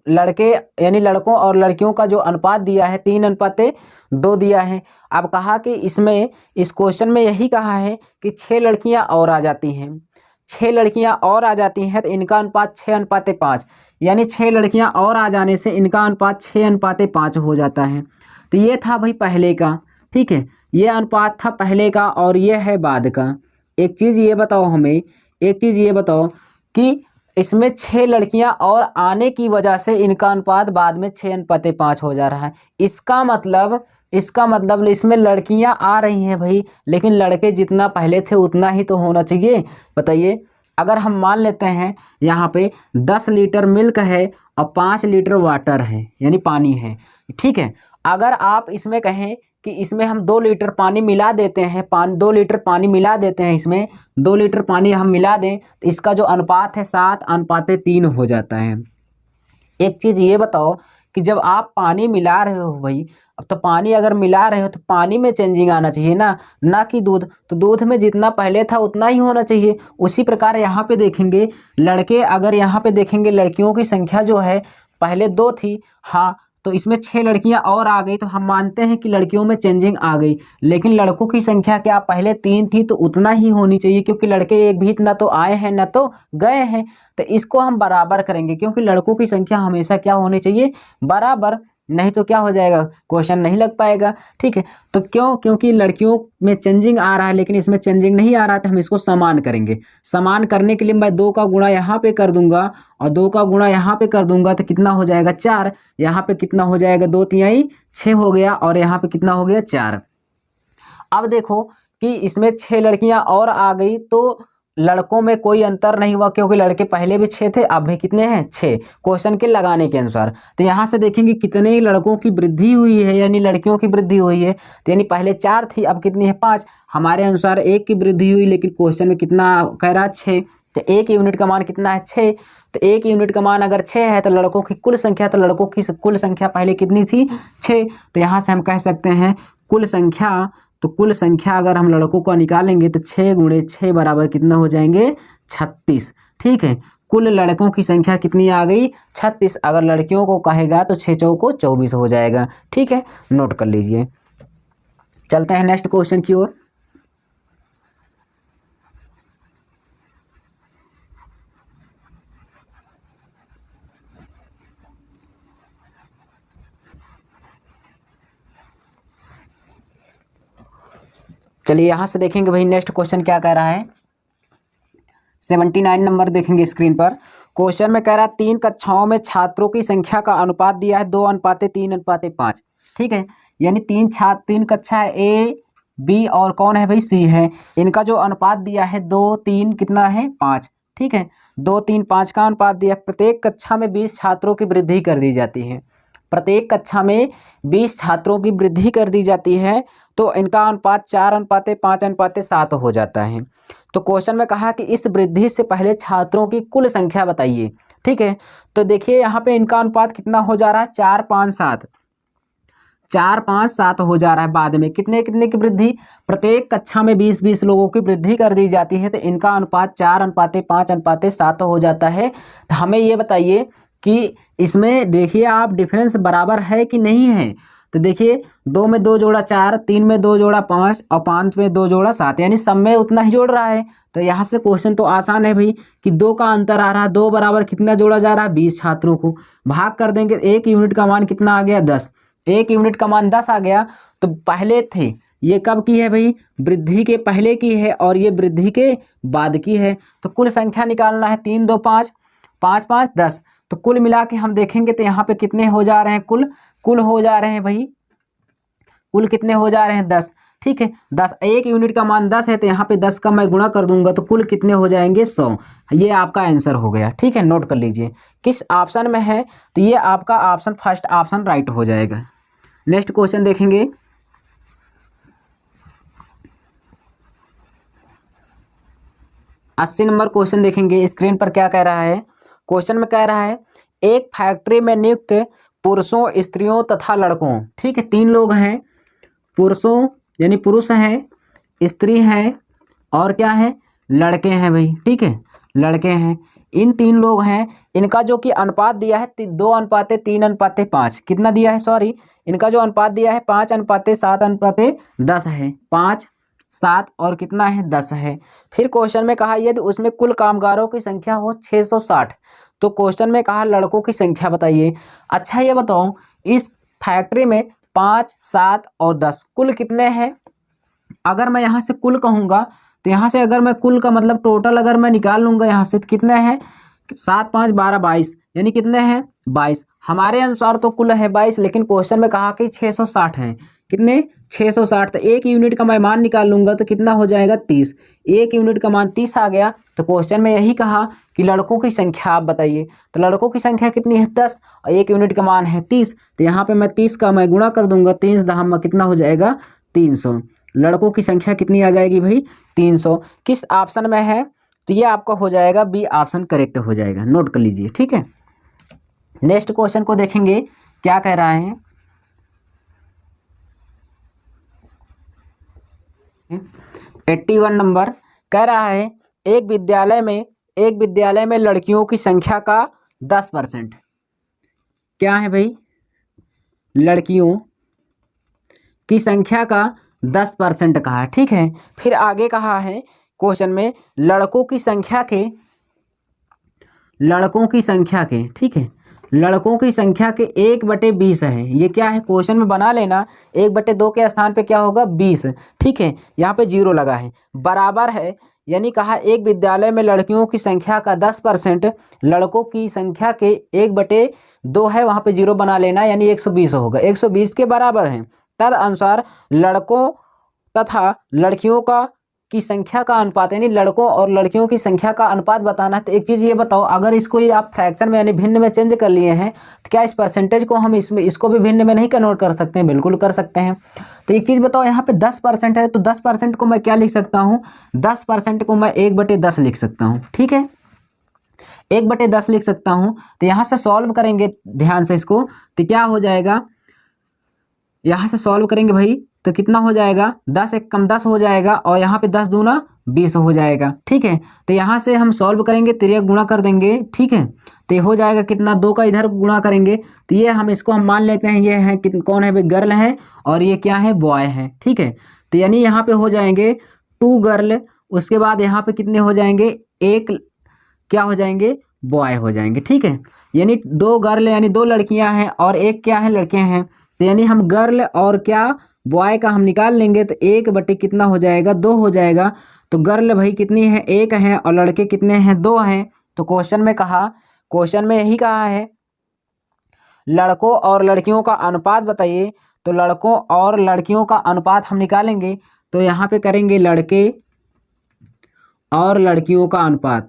[SPEAKER 1] लड़के यानी लड़कों और लड़कियों का जो अनुपात दिया है 3:2 दिया है। अब कहा कि इसमें इस क्वेश्चन में यही कहा है कि 6 लड़कियां और आ जाती हैं, 6 लड़कियां और आ जाती हैं तो इनका अनुपात 6:5, यानी 6 लड़कियां और आ जाने से इनका अनुपात 6:5 हो जाता है। तो ये था भाई पहले का, ठीक है, ये अनुपात था पहले का और ये है बाद का। एक चीज़ ये बताओ हमें, एक चीज़ ये बताओ कि इसमें 6 लड़कियां और आने की वजह से इनका अनुपात बाद में 6:5 हो जा रहा है। इसका मतलब इसमें लड़कियां आ रही हैं भाई, लेकिन लड़के जितना पहले थे उतना ही तो होना चाहिए। बताइए, अगर हम मान लेते हैं यहाँ पे 10 लीटर मिल्क है और 5 लीटर वाटर है, यानी पानी है, ठीक है। अगर आप इसमें कहें कि इसमें हम 2 लीटर पानी मिला देते हैं, 2 लीटर पानी मिला देते हैं, इसमें 2 लीटर पानी हम मिला दें तो इसका जो अनुपात है 7:3 हो जाता है। एक चीज़ ये बताओ कि जब आप पानी मिला रहे हो भाई, अब तो पानी अगर मिला रहे हो तो पानी में चेंजिंग आना चाहिए ना कि दूध। तो दूध में जितना पहले था उतना ही होना चाहिए। उसी प्रकार यहाँ पे देखेंगे लड़के, अगर यहाँ पे देखेंगे लड़कियों की संख्या जो है पहले 2 थी, हाँ, तो इसमें 6 लड़कियां और आ गई तो हम मानते हैं कि लड़कियों में चेंजिंग आ गई। लेकिन लड़कों की संख्या क्या पहले 3 थी तो उतना ही होनी चाहिए, क्योंकि लड़के एक भी ना तो आए हैं ना तो गए हैं। तो इसको हम बराबर करेंगे, क्योंकि लड़कों की संख्या हमेशा क्या होनी चाहिए, बराबर, नहीं तो क्या हो जाएगा, क्वेश्चन नहीं लग पाएगा। ठीक है, तो क्योंकि लड़कियों में चेंजिंग आ रहा है लेकिन इसमें चेंजिंग नहीं आ रहा, तो हम इसको समान करेंगे। समान करने के लिए मैं 2 का गुणा यहाँ पे कर दूंगा और 2 का गुणा यहाँ पे कर दूंगा, तो कितना हो जाएगा 4। यहाँ पे कितना हो जाएगा, 2 तिहाई 6 हो गया, और यहाँ पे कितना हो गया 4। अब देखो कि इसमें 6 लड़कियां और आ गई तो लड़कों में कोई अंतर नहीं हुआ, क्योंकि लड़के पहले भी 6 थे, अब भी कितने हैं 6, क्वेश्चन के लगाने के अनुसार। तो यहाँ से देखेंगे कितने लड़कों की वृद्धि हुई है, यानी लड़कियों की वृद्धि हुई है। तो यानी पहले 4 थी, अब कितनी है 5। हमारे अनुसार 1 की वृद्धि हुई, लेकिन क्वेश्चन में कितना कह रहा है 6, तो 1 यूनिट का मान कितना है 6। तो 1 यूनिट का मान अगर 6 है तो लड़कों की कुल संख्या, तो लड़कों की कुल संख्या पहले कितनी थी 6। तो यहाँ से हम कह सकते हैं कुल संख्या, तो कुल संख्या अगर हम लड़कों को निकालेंगे तो 6 गुणे 6 बराबर कितना हो जाएंगे 36। ठीक है, कुल लड़कों की संख्या कितनी आ गई 36। अगर लड़कियों को कहेगा तो 6 चौको 24 हो जाएगा। ठीक है, नोट कर लीजिए। चलते हैं नेक्स्ट क्वेश्चन की ओर। चलिए यहाँ से देखेंगे भाई नेक्स्ट क्वेश्चन क्या कह रहा है। 79 नंबर देखेंगे स्क्रीन पर। क्वेश्चन में कह रहा है 3 कक्षाओं में छात्रों की संख्या का अनुपात दिया है 2:3:5। ठीक है, यानी 3 कक्षा है, ए बी और कौन है भाई सी है। इनका जो अनुपात दिया है 2 3 कितना है 5। ठीक है, 2 3 5 का अनुपात दिया। प्रत्येक कक्षा में 20 छात्रों की वृद्धि कर दी जाती है। प्रत्येक कक्षा में 20 छात्रों की वृद्धि कर दी जाती है, तो इनका अनुपात 4:5:7 हो जाता है। तो क्वेश्चन में कहा कि इस वृद्धि से पहले छात्रों की कुल संख्या बताइए। ठीक है, तो देखिए यहाँ पे इनका अनुपात कितना हो जा रहा है 4:5:7, 4:5:7 हो जा रहा है। बाद में कितने कितने की वृद्धि, प्रत्येक कक्षा में 20-20 लोगों की वृद्धि कर दी जाती है, तो इनका अनुपात 4:5:7 हो जाता है। तो हमें ये बताइए कि इसमें देखिए आप डिफरेंस बराबर है कि नहीं है। तो देखिए 2 में 2 जोड़ा 4, 3 में 2 जोड़ा 5 और 5 में 2 जोड़ा 7, यानी सब में उतना ही जोड़ रहा है। तो यहाँ से क्वेश्चन तो आसान है भाई कि 2 का अंतर आ रहा है, 2 बराबर कितना जोड़ा जा रहा है 20 छात्रों को भाग कर देंगे। 1 यूनिट का मान कितना आ गया 10, 1 यूनिट का मान 10 आ गया। तो पहले थे, ये कब की है भाई, वृद्धि के पहले की है, और ये वृद्धि के बाद की है। तो कुल संख्या निकालना है 3 2 5, 5 5 10। तो कुल मिला के हम देखेंगे तो यहाँ पे कितने हो जा रहे हैं, कुल हो जा रहे हैं भाई, कुल कितने हो जा रहे हैं 10। ठीक है, 10, 1 यूनिट का मान 10 है, तो यहाँ पे 10 का मैं गुणा कर दूंगा तो कुल कितने हो जाएंगे 100। ये आपका आंसर हो गया। ठीक है, नोट कर लीजिए किस ऑप्शन में है, तो ये आपका ऑप्शन फर्स्ट ऑप्शन राइट हो जाएगा। नेक्स्ट क्वेश्चन देखेंगे। अस्सी नंबर क्वेश्चन देखेंगे स्क्रीन पर। क्या कह रहा है, क्वेश्चन में कह रहा है एक फैक्ट्री में नियुक्त पुरुषों, स्त्रियों तथा लड़कों, ठीक है 3 लोग हैं, पुरुषों यानी पुरुष हैं, स्त्री हैं और क्या है लड़के हैं भाई। ठीक है, लड़के हैं, इन 3 लोग हैं। इनका जो कि अनुपात दिया है 2:3:5, कितना दिया है, सॉरी, इनका जो अनुपात दिया है 5:7:10 है। 5 7 और कितना है 10 है। फिर क्वेश्चन में कहा यदि उसमें कुल कामगारों की संख्या हो 660, तो क्वेश्चन में कहा लड़कों की संख्या बताइए। अच्छा ये बताओ इस फैक्ट्री में 5 7 और 10 कुल कितने हैं। अगर मैं यहाँ से कुल कहूँगा तो यहाँ से अगर मैं कुल का मतलब टोटल अगर मैं निकाल लूँगा यहाँ से तो कितने हैं 7 5 12 22, यानी कितने हैं 22। हमारे अनुसार तो कुल है 22, लेकिन क्वेश्चन में कहा कि 660 है। कितने 660। तो 1 यूनिट का मैं मान निकाल लूंगा तो कितना हो जाएगा 30। 1 यूनिट का मान 30 आ गया। तो क्वेश्चन में यही कहा कि लड़कों की संख्या आप बताइए। तो लड़कों की संख्या कितनी है 10 और 1 यूनिट का मान है 30। तो यहाँ पे मैं 30 का मैं गुणा कर दूंगा, 30 दहम में कितना हो जाएगा 300। लड़कों की संख्या कितनी आ जाएगी भाई 300। किस ऑप्शन में है? तो ये आपका हो जाएगा बी ऑप्शन करेक्ट हो जाएगा, नोट कर लीजिए। ठीक है, नेक्स्ट क्वेश्चन को देखेंगे क्या कह रहा है। 81 नंबर कह रहा है एक विद्यालय में लड़कियों की संख्या का 10%। क्या है भाई? लड़कियों की संख्या का 10% कहा है। ठीक है, फिर आगे कहा है क्वेश्चन में लड़कों की संख्या के ठीक है, लड़कों की संख्या के 1/20 है। ये क्या है क्वेश्चन में बना लेना, 1/2 के स्थान पे क्या होगा 20। ठीक है, यहाँ पे 0 लगा है, बराबर है, यानी कहा एक विद्यालय में लड़कियों की संख्या का 10% लड़कों की संख्या के 1/2 है, वहाँ पे 0 बना लेना, यानी 120 होगा। 120 के बराबर है। तद अनुसार लड़कों तथा लड़कियों की संख्या का अनुपात, यानी लड़कों और लड़कियों की संख्या का अनुपात बताना है। तो एक चीज़ ये बताओ, अगर इसको ही आप फ्रैक्शन में यानी भिन्न में चेंज कर लिए हैं तो क्या इस परसेंटेज को हम इसको भी भिन्न में नहीं कन्वर्ट कर सकते हैं? बिल्कुल कर सकते हैं। तो एक चीज़ बताओ, यहाँ पे 10% है, तो 10% को मैं क्या लिख सकता हूँ? 10% को मैं 1/10 लिख सकता हूँ। ठीक है, 1/10 लिख सकता हूँ। तो यहाँ से सॉल्व करेंगे ध्यान से इसको, तो क्या हो जाएगा, यहाँ से सॉल्व करेंगे भाई तो कितना हो जाएगा 10 1 कम 10 हो जाएगा, और यहाँ पे 10 दूना 20 हो जाएगा। ठीक है, तो यहाँ से हम सॉल्व करेंगे, तिरक गुणा कर देंगे। ठीक है, तो ये हो जाएगा कितना, 2 का इधर गुणा करेंगे, तो ये इसको हम मान लेते हैं, ये है कौन है भाई, गर्ल है, और ये क्या है, बॉय है। ठीक है, तो यानी यहाँ पे हो जाएंगे 2 गर्ल, उसके बाद यहाँ पे कितने हो जाएंगे, 1 क्या हो जाएंगे, बॉय हो जाएंगे। ठीक है, यानी 2 गर्ल यानी 2 लड़कियां हैं और 1 क्या है, लड़कियां हैं। तो यानी हम गर्ल और क्या बॉय का हम निकाल लेंगे, तो 1 कितना हो जाएगा 2 हो जाएगा। तो गर्ल भाई कितनी है 1 है, और लड़के कितने हैं 2 हैं। तो क्वेश्चन में यही कहा है लड़कों और लड़कियों का अनुपात बताइए। तो लड़कों और लड़कियों का अनुपात हम निकालेंगे, तो यहाँ पे करेंगे लड़के और लड़कियों का अनुपात,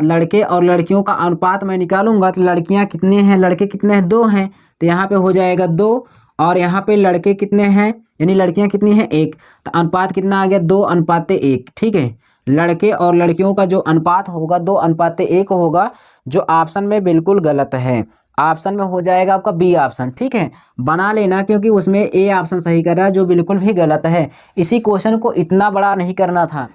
[SPEAKER 1] लड़के और लड़कियों का अनुपात मैं निकालूंगा। तो लड़कियां कितनी हैं, लड़के कितने हैं 2 हैं, तो यहाँ पे हो जाएगा 2, और यहाँ पे लड़के कितने हैं, यानी लड़कियां कितनी हैं 1। तो अनुपात कितना आ गया 2:1। ठीक है, लड़के और लड़कियों का जो अनुपात होगा 2:1 होगा, जो ऑप्शन में बिल्कुल गलत है। ऑप्शन में हो जाएगा आपका बी ऑप्शन। ठीक है, बना लेना, क्योंकि उसमें ए ऑप्शन सही कर रहा है, जो बिल्कुल भी गलत है। इसी क्वेश्चन को इतना बड़ा नहीं करना था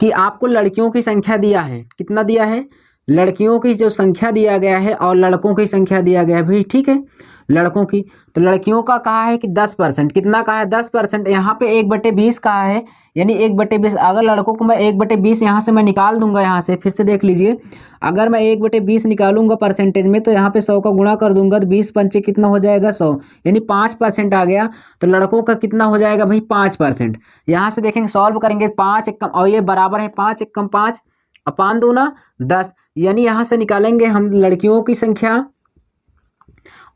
[SPEAKER 1] कि आपको लड़कियों की संख्या दिया है, कितना दिया है, लड़कियों की जो संख्या दिया गया है और लड़कों की संख्या दिया गया है भाई। ठीक है, लड़कों की, तो लड़कियों का कहा है कि 10%, कितना कहा है 10%, यहाँ पे 1/20 कहा है, यानी 1/20। अगर लड़कों को मैं 1/20 यहाँ से मैं निकाल दूंगा, यहाँ से फिर से देख लीजिए, अगर मैं 1/20 निकालूंगा परसेंटेज में, तो यहाँ पे 100 का गुणा कर दूंगा, तो 20 पंचे कितना हो जाएगा 100, यानी 5% आ गया। तो लड़कों का कितना हो जाएगा भाई 5%। यहाँ से देखेंगे सॉल्व करेंगे, 5 1 कम, और ये बराबर है 5 1 कम 5 अपान 2 ना 10, यानी यहाँ से निकालेंगे हम लड़कियों की संख्या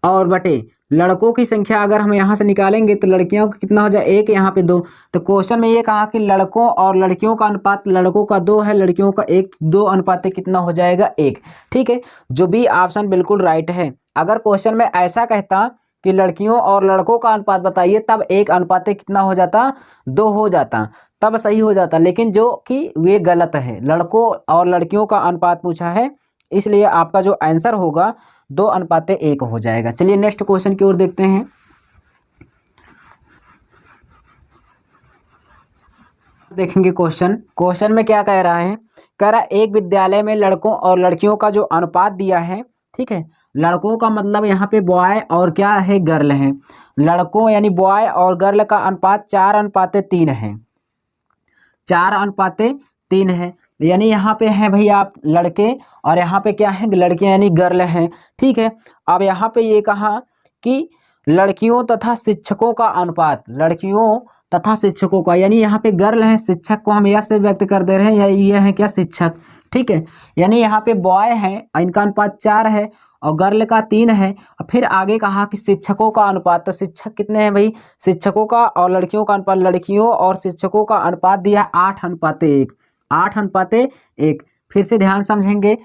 [SPEAKER 1] और बटे लड़कों की संख्या। अगर हम यहाँ से निकालेंगे तो लड़कियों का कितना हो जाए 1, यहाँ पे 2। तो क्वेश्चन में ये कहा कि लड़कों और लड़कियों का अनुपात, लड़कों का 2 है, लड़कियों का 1, 2 कितना हो जाएगा 1। ठीक है, जो बी ऑप्शन बिल्कुल राइट है। अगर क्वेश्चन में ऐसा कहता कि लड़कियों और लड़कों का अनुपात बताइए, तब 1 कितना हो जाता 2 हो जाता, तब सही हो जाता, लेकिन जो कि वे गलत है, लड़कों और लड़कियों का अनुपात पूछा है, इसलिए आपका जो आंसर होगा 2:1 हो जाएगा। चलिए नेक्स्ट क्वेश्चन की ओर देखते हैं। देखेंगे क्वेश्चन में क्या कह रहा है, कह रहा एक विद्यालय में लड़कों और लड़कियों का जो अनुपात दिया है। ठीक है, लड़कों का मतलब यहाँ पे बॉय और क्या है, गर्ल है। लड़कों यानी बॉय और गर्ल का अनुपात 4:3 है, 4:3 है, यानी यहाँ पे है भाई आप लड़के, और यहाँ पे क्या है, लड़कियां यानी गर्ल हैं। ठीक है, अब यहाँ पे ये कहा कि लड़कियों तथा शिक्षकों का अनुपात, लड़कियों तथा शिक्षकों का, यानी यहाँ पे गर्ल है, शिक्षक को हम यस से व्यक्त कर दे रहे हैं, या ये है क्या शिक्षक, ठीक है। यानी यहाँ पे बॉय है, इनका अनुपात 4 है और गर्ल का 3 है। और फिर आगे कहा कि शिक्षकों का अनुपात, तो शिक्षक कितने हैं भाई, शिक्षकों का और लड़कियों का अनुपात, लड़कियों और शिक्षकों का अनुपात दिया 8:1, 8:1। फिर से ध्यान समझेंगे,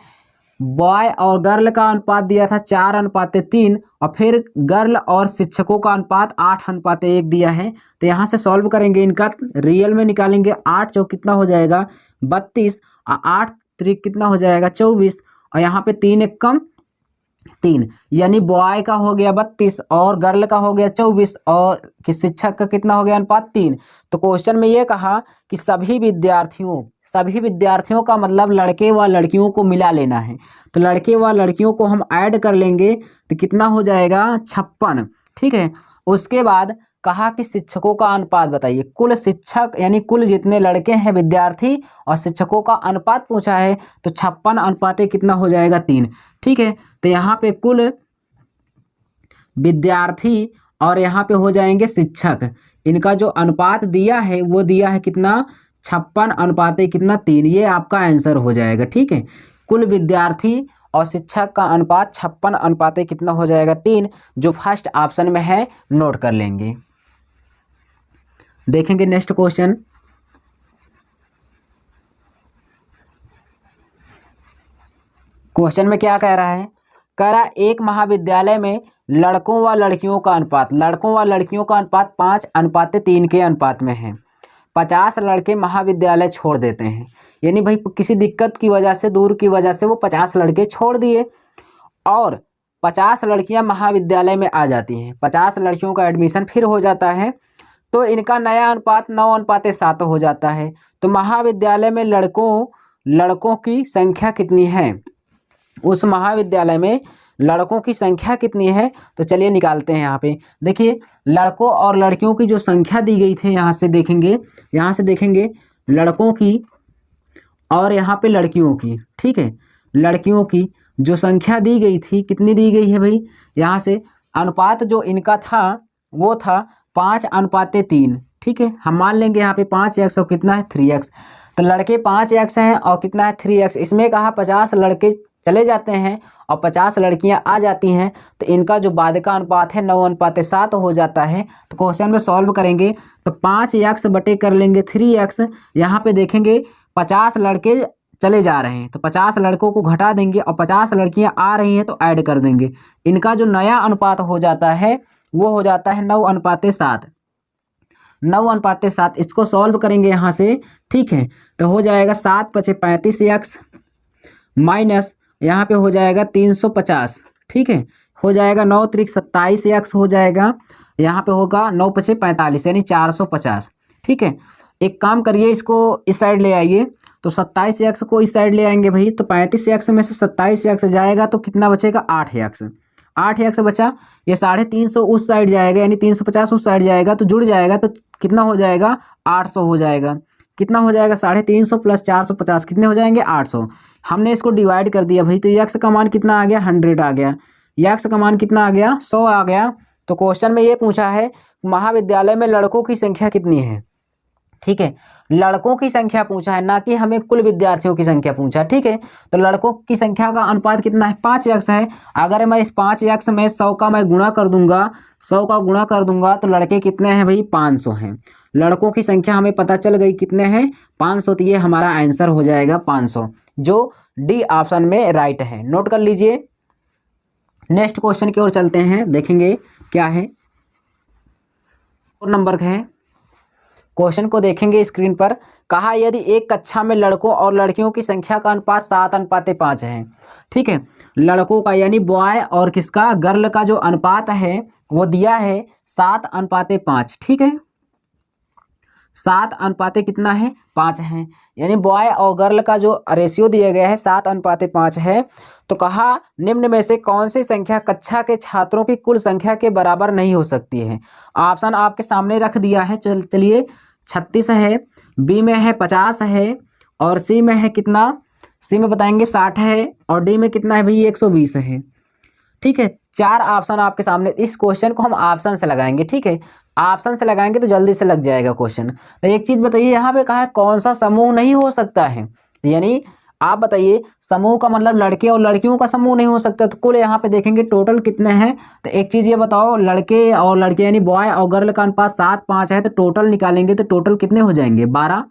[SPEAKER 1] बॉय और गर्ल का अनुपात दिया था 4:3 और फिर गर्ल और शिक्षकों का अनुपात 8:1 दिया है। तो यहाँ से सॉल्व करेंगे, इनका रियल में निकालेंगे। 8 चौक कितना हो जाएगा 32 और 8 त्रिक कितना हो जाएगा 24 और यहाँ पे 3 एक कम 3, यानी बॉय का हो गया 32 और गर्ल का हो गया 24 और कि शिक्षक का कितना हो गया अनुपात 3। तो क्वेश्चन में ये कहा कि सभी विद्यार्थियों का मतलब लड़के व लड़कियों को मिला लेना है। तो लड़के व लड़कियों को हम ऐड कर लेंगे तो कितना हो जाएगा 56, ठीक है। उसके बाद कहा कि शिक्षकों का अनुपात बताइए, कुल शिक्षक यानी कुल जितने लड़के हैं विद्यार्थी और शिक्षकों का अनुपात पूछा है, तो 56 कितना हो जाएगा 3, ठीक है। तो यहाँ पे कुल विद्यार्थी और यहाँ पे हो जाएंगे शिक्षक, इनका जो अनुपात दिया है वो दिया है कितना 56 कितना 3, ये आपका आंसर हो जाएगा, ठीक है। कुल विद्यार्थी और शिक्षक का अनुपात 56 कितना हो जाएगा 3, जो फर्स्ट ऑप्शन में है, नोट कर लेंगे। देखेंगे नेक्स्ट क्वेश्चन। क्वेश्चन में क्या कह रहा है, कह रहा एक महाविद्यालय में लड़कों व लड़कियों का अनुपात 5:3 के अनुपात में है। 50 लड़के महाविद्यालय छोड़ देते हैं, यानी भाई किसी दिक्कत की वजह से, दूर की वजह से वो 50 लड़के छोड़ दिए और 50 लड़कियां महाविद्यालय में आ जाती हैं। 50 लड़कियों का एडमिशन फिर हो जाता है, तो इनका नया अनुपात 9:7 हो जाता है। तो महाविद्यालय में लड़कों की संख्या कितनी है, उस महाविद्यालय में लड़कों की संख्या कितनी है, तो चलिए निकालते हैं। यहाँ पे देखिए लड़कों और लड़कियों की जो संख्या दी गई थी, यहाँ से देखेंगे लड़कों की और यहाँ पे लड़कियों की, ठीक है। लड़कियों की जो संख्या दी गई थी कितनी दी गई है भाई, यहाँ से अनुपात जो इनका था वो था 5:3, ठीक है। हम मान लेंगे यहाँ पे 5x और कितना है 3x, तो लड़के 5x हैं और कितना है 3x। इसमें कहा 50 लड़के चले जाते हैं और 50 लड़कियां आ जाती हैं, तो इनका जो बाद का अनुपात है 9:7 हो जाता है। तो क्वेश्चन में सॉल्व करेंगे तो 5x बटे कर लेंगे 3x। यहाँ पे देखेंगे 50 लड़के चले जा रहे हैं, तो 50 लड़कों को घटा देंगे और 50 लड़कियां आ रही हैं तो ऐड कर देंगे। इनका जो नया अनुपात हो जाता है वो हो जाता है 9:7, 9:7। इसको सॉल्व करेंगे यहाँ से, ठीक है। तो हो जाएगा 7×5 = 35x माइनस यहाँ पे हो जाएगा 350, ठीक है। हो जाएगा 9×3 = 27x हो जाएगा, यहाँ पे होगा 9×5 = 45 यानी 450, ठीक है। एक काम करिए, इसको इस साइड ले आइए, तो 27x को इस साइड ले आएंगे भाई, तो 35x में से 27x जाएगा तो कितना बचेगा 8x बचा। ये 350 उस साइड जाएगा यानी 350 उस साइड जाएगा तो जुड़ जाएगा, तो कितना हो जाएगा 800 हो जाएगा। कितना हो जाएगा 350 + 450 कितने हो जाएंगे 800। हमने इसको डिवाइड कर दिया भाई, तो x का मान कितना आ गया 100 आ गया, x का मान कितना आ गया 100 आ गया। तो क्वेश्चन में ये पूछा है महाविद्यालय में लड़कों की संख्या कितनी है, ठीक है। लड़कों की संख्या पूछा है, ना कि हमें कुल विद्यार्थियों की संख्या पूछा, ठीक है। तो लड़कों की संख्या का अनुपात कितना है 5x है। अगर मैं इस 5x में 100 का मैं गुणा कर दूंगा, 100 का गुणा कर दूंगा तो लड़के कितने हैं भाई 500 हैं। लड़कों की संख्या हमें पता चल गई कितने हैं 500, तो ये हमारा आंसर हो जाएगा 500, जो डी ऑप्शन में राइट है। नोट कर लीजिए। नेक्स्ट क्वेश्चन की ओर चलते हैं, देखेंगे क्या है। नंबर है, क्वेश्चन को देखेंगे स्क्रीन पर। कहा यदि एक कक्षा में लड़कों और लड़कियों की संख्या का अनुपात 7:5 है, ठीक है। लड़कों का यानी बॉय और किसका गर्ल का जो अनुपात है वो दिया है 7:5, ठीक है। 7 कितना है 5 है, यानी बॉय और गर्ल का जो रेशियो दिया गया है 7:5 है। तो कहा निम्न में से कौन सी संख्या कक्षा के छात्रों की कुल संख्या के बराबर नहीं हो सकती है। ऑप्शन आपके सामने रख दिया है, चलिए 36 है, बी में है 50 है और सी में है कितना, सी में बताएंगे 60 है और डी में कितना है भाई 120 है, ठीक है। 4 ऑप्शन आपके सामने, इस क्वेश्चन को हम ऑप्शन से लगाएंगे, ठीक है। ऑप्शन से लगाएंगे तो जल्दी से लग जाएगा क्वेश्चन। तो एक चीज़ बताइए, यहाँ पे कहा है कौन सा समूह नहीं हो सकता है, यानी आप बताइए समूह का मतलब लड़के और लड़कियों का समूह नहीं हो सकता। तो कुल यहाँ पे देखेंगे टोटल कितने हैं। तो एक चीज़ ये बताओ, लड़के और लड़के यानी बॉय और गर्ल का अनुपात 7:5 है, तो टोटल निकालेंगे तो टोटल कितने हो जाएंगे 12।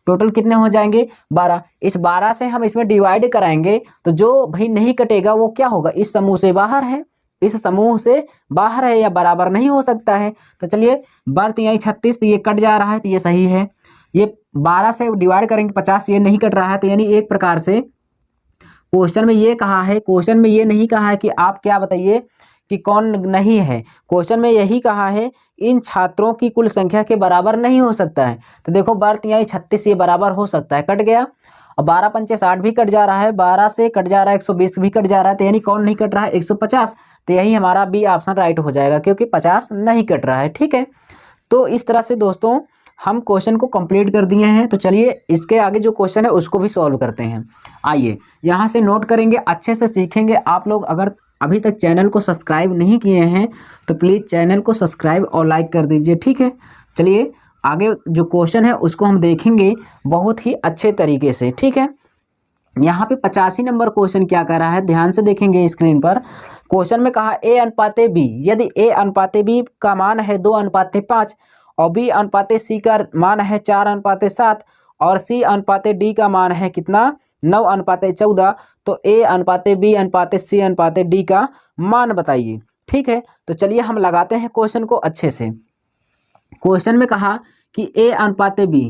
[SPEAKER 1] टोटल कितने हो जाएंगे 12। इस 12 से हम इसमें डिवाइड कराएंगे तो जो भाई नहीं कटेगा वो क्या होगा, इस समूह से बाहर है, इस समूह से बाहर है या बराबर नहीं हो सकता है। तो चलिए बर्थ यही 36, तो ये कट जा रहा है तो ये सही है। ये 12 से डिवाइड करेंगे 50, ये नहीं कट रहा है। तो यानी एक प्रकार से क्वेश्चन में ये कहा है, क्वेश्चन में ये नहीं कहा है कि आप क्या बताइए कि कौन नहीं है, क्वेश्चन में यही कहा है इन छात्रों की कुल संख्या के बराबर नहीं हो सकता है। तो देखो बर्थ यहाँ 36 ये बराबर हो सकता है, कट गया। और 12 पंचे 60 भी कट जा रहा है, 12 से कट जा रहा है 120 भी कट जा रहा है। तो यानी कौन नहीं कट रहा है 150। तो यही हमारा बी ऑप्शन राइट हो जाएगा, क्योंकि 50 नहीं कट रहा है। ठीक है, तो इस तरह से दोस्तों हम क्वेश्चन को कंप्लीट कर दिए हैं। तो चलिए इसके आगे जो क्वेश्चन है उसको भी सॉल्व करते हैं। आइए यहाँ से नोट करेंगे, अच्छे से सीखेंगे। आप लोग अगर अभी तक चैनल को सब्सक्राइब नहीं किए हैं तो प्लीज़ चैनल को सब्सक्राइब और लाइक कर दीजिए। ठीक है, चलिए आगे जो क्वेश्चन है उसको हम देखेंगे बहुत ही अच्छे तरीके से। ठीक है, यहाँ पे 85 नंबर क्वेश्चन क्या कर रहा है, ध्यान से देखेंगे स्क्रीन पर। क्वेश्चन में कहा ए अनुपाते बी, यदि ए अनुपाते बी का मान है 2:5 और बी अनुपाते सी का मान है 4:7 और सी अनुपाते डी का मान है कितना 9:14, तो ए अनुपाते बी अनुपाते सी अनुपाते डी का मान बताइए। ठीक है, तो चलिए हम लगाते हैं क्वेश्चन को अच्छे से। क्वेश्चन में कहा कि ए अनुपाते बी,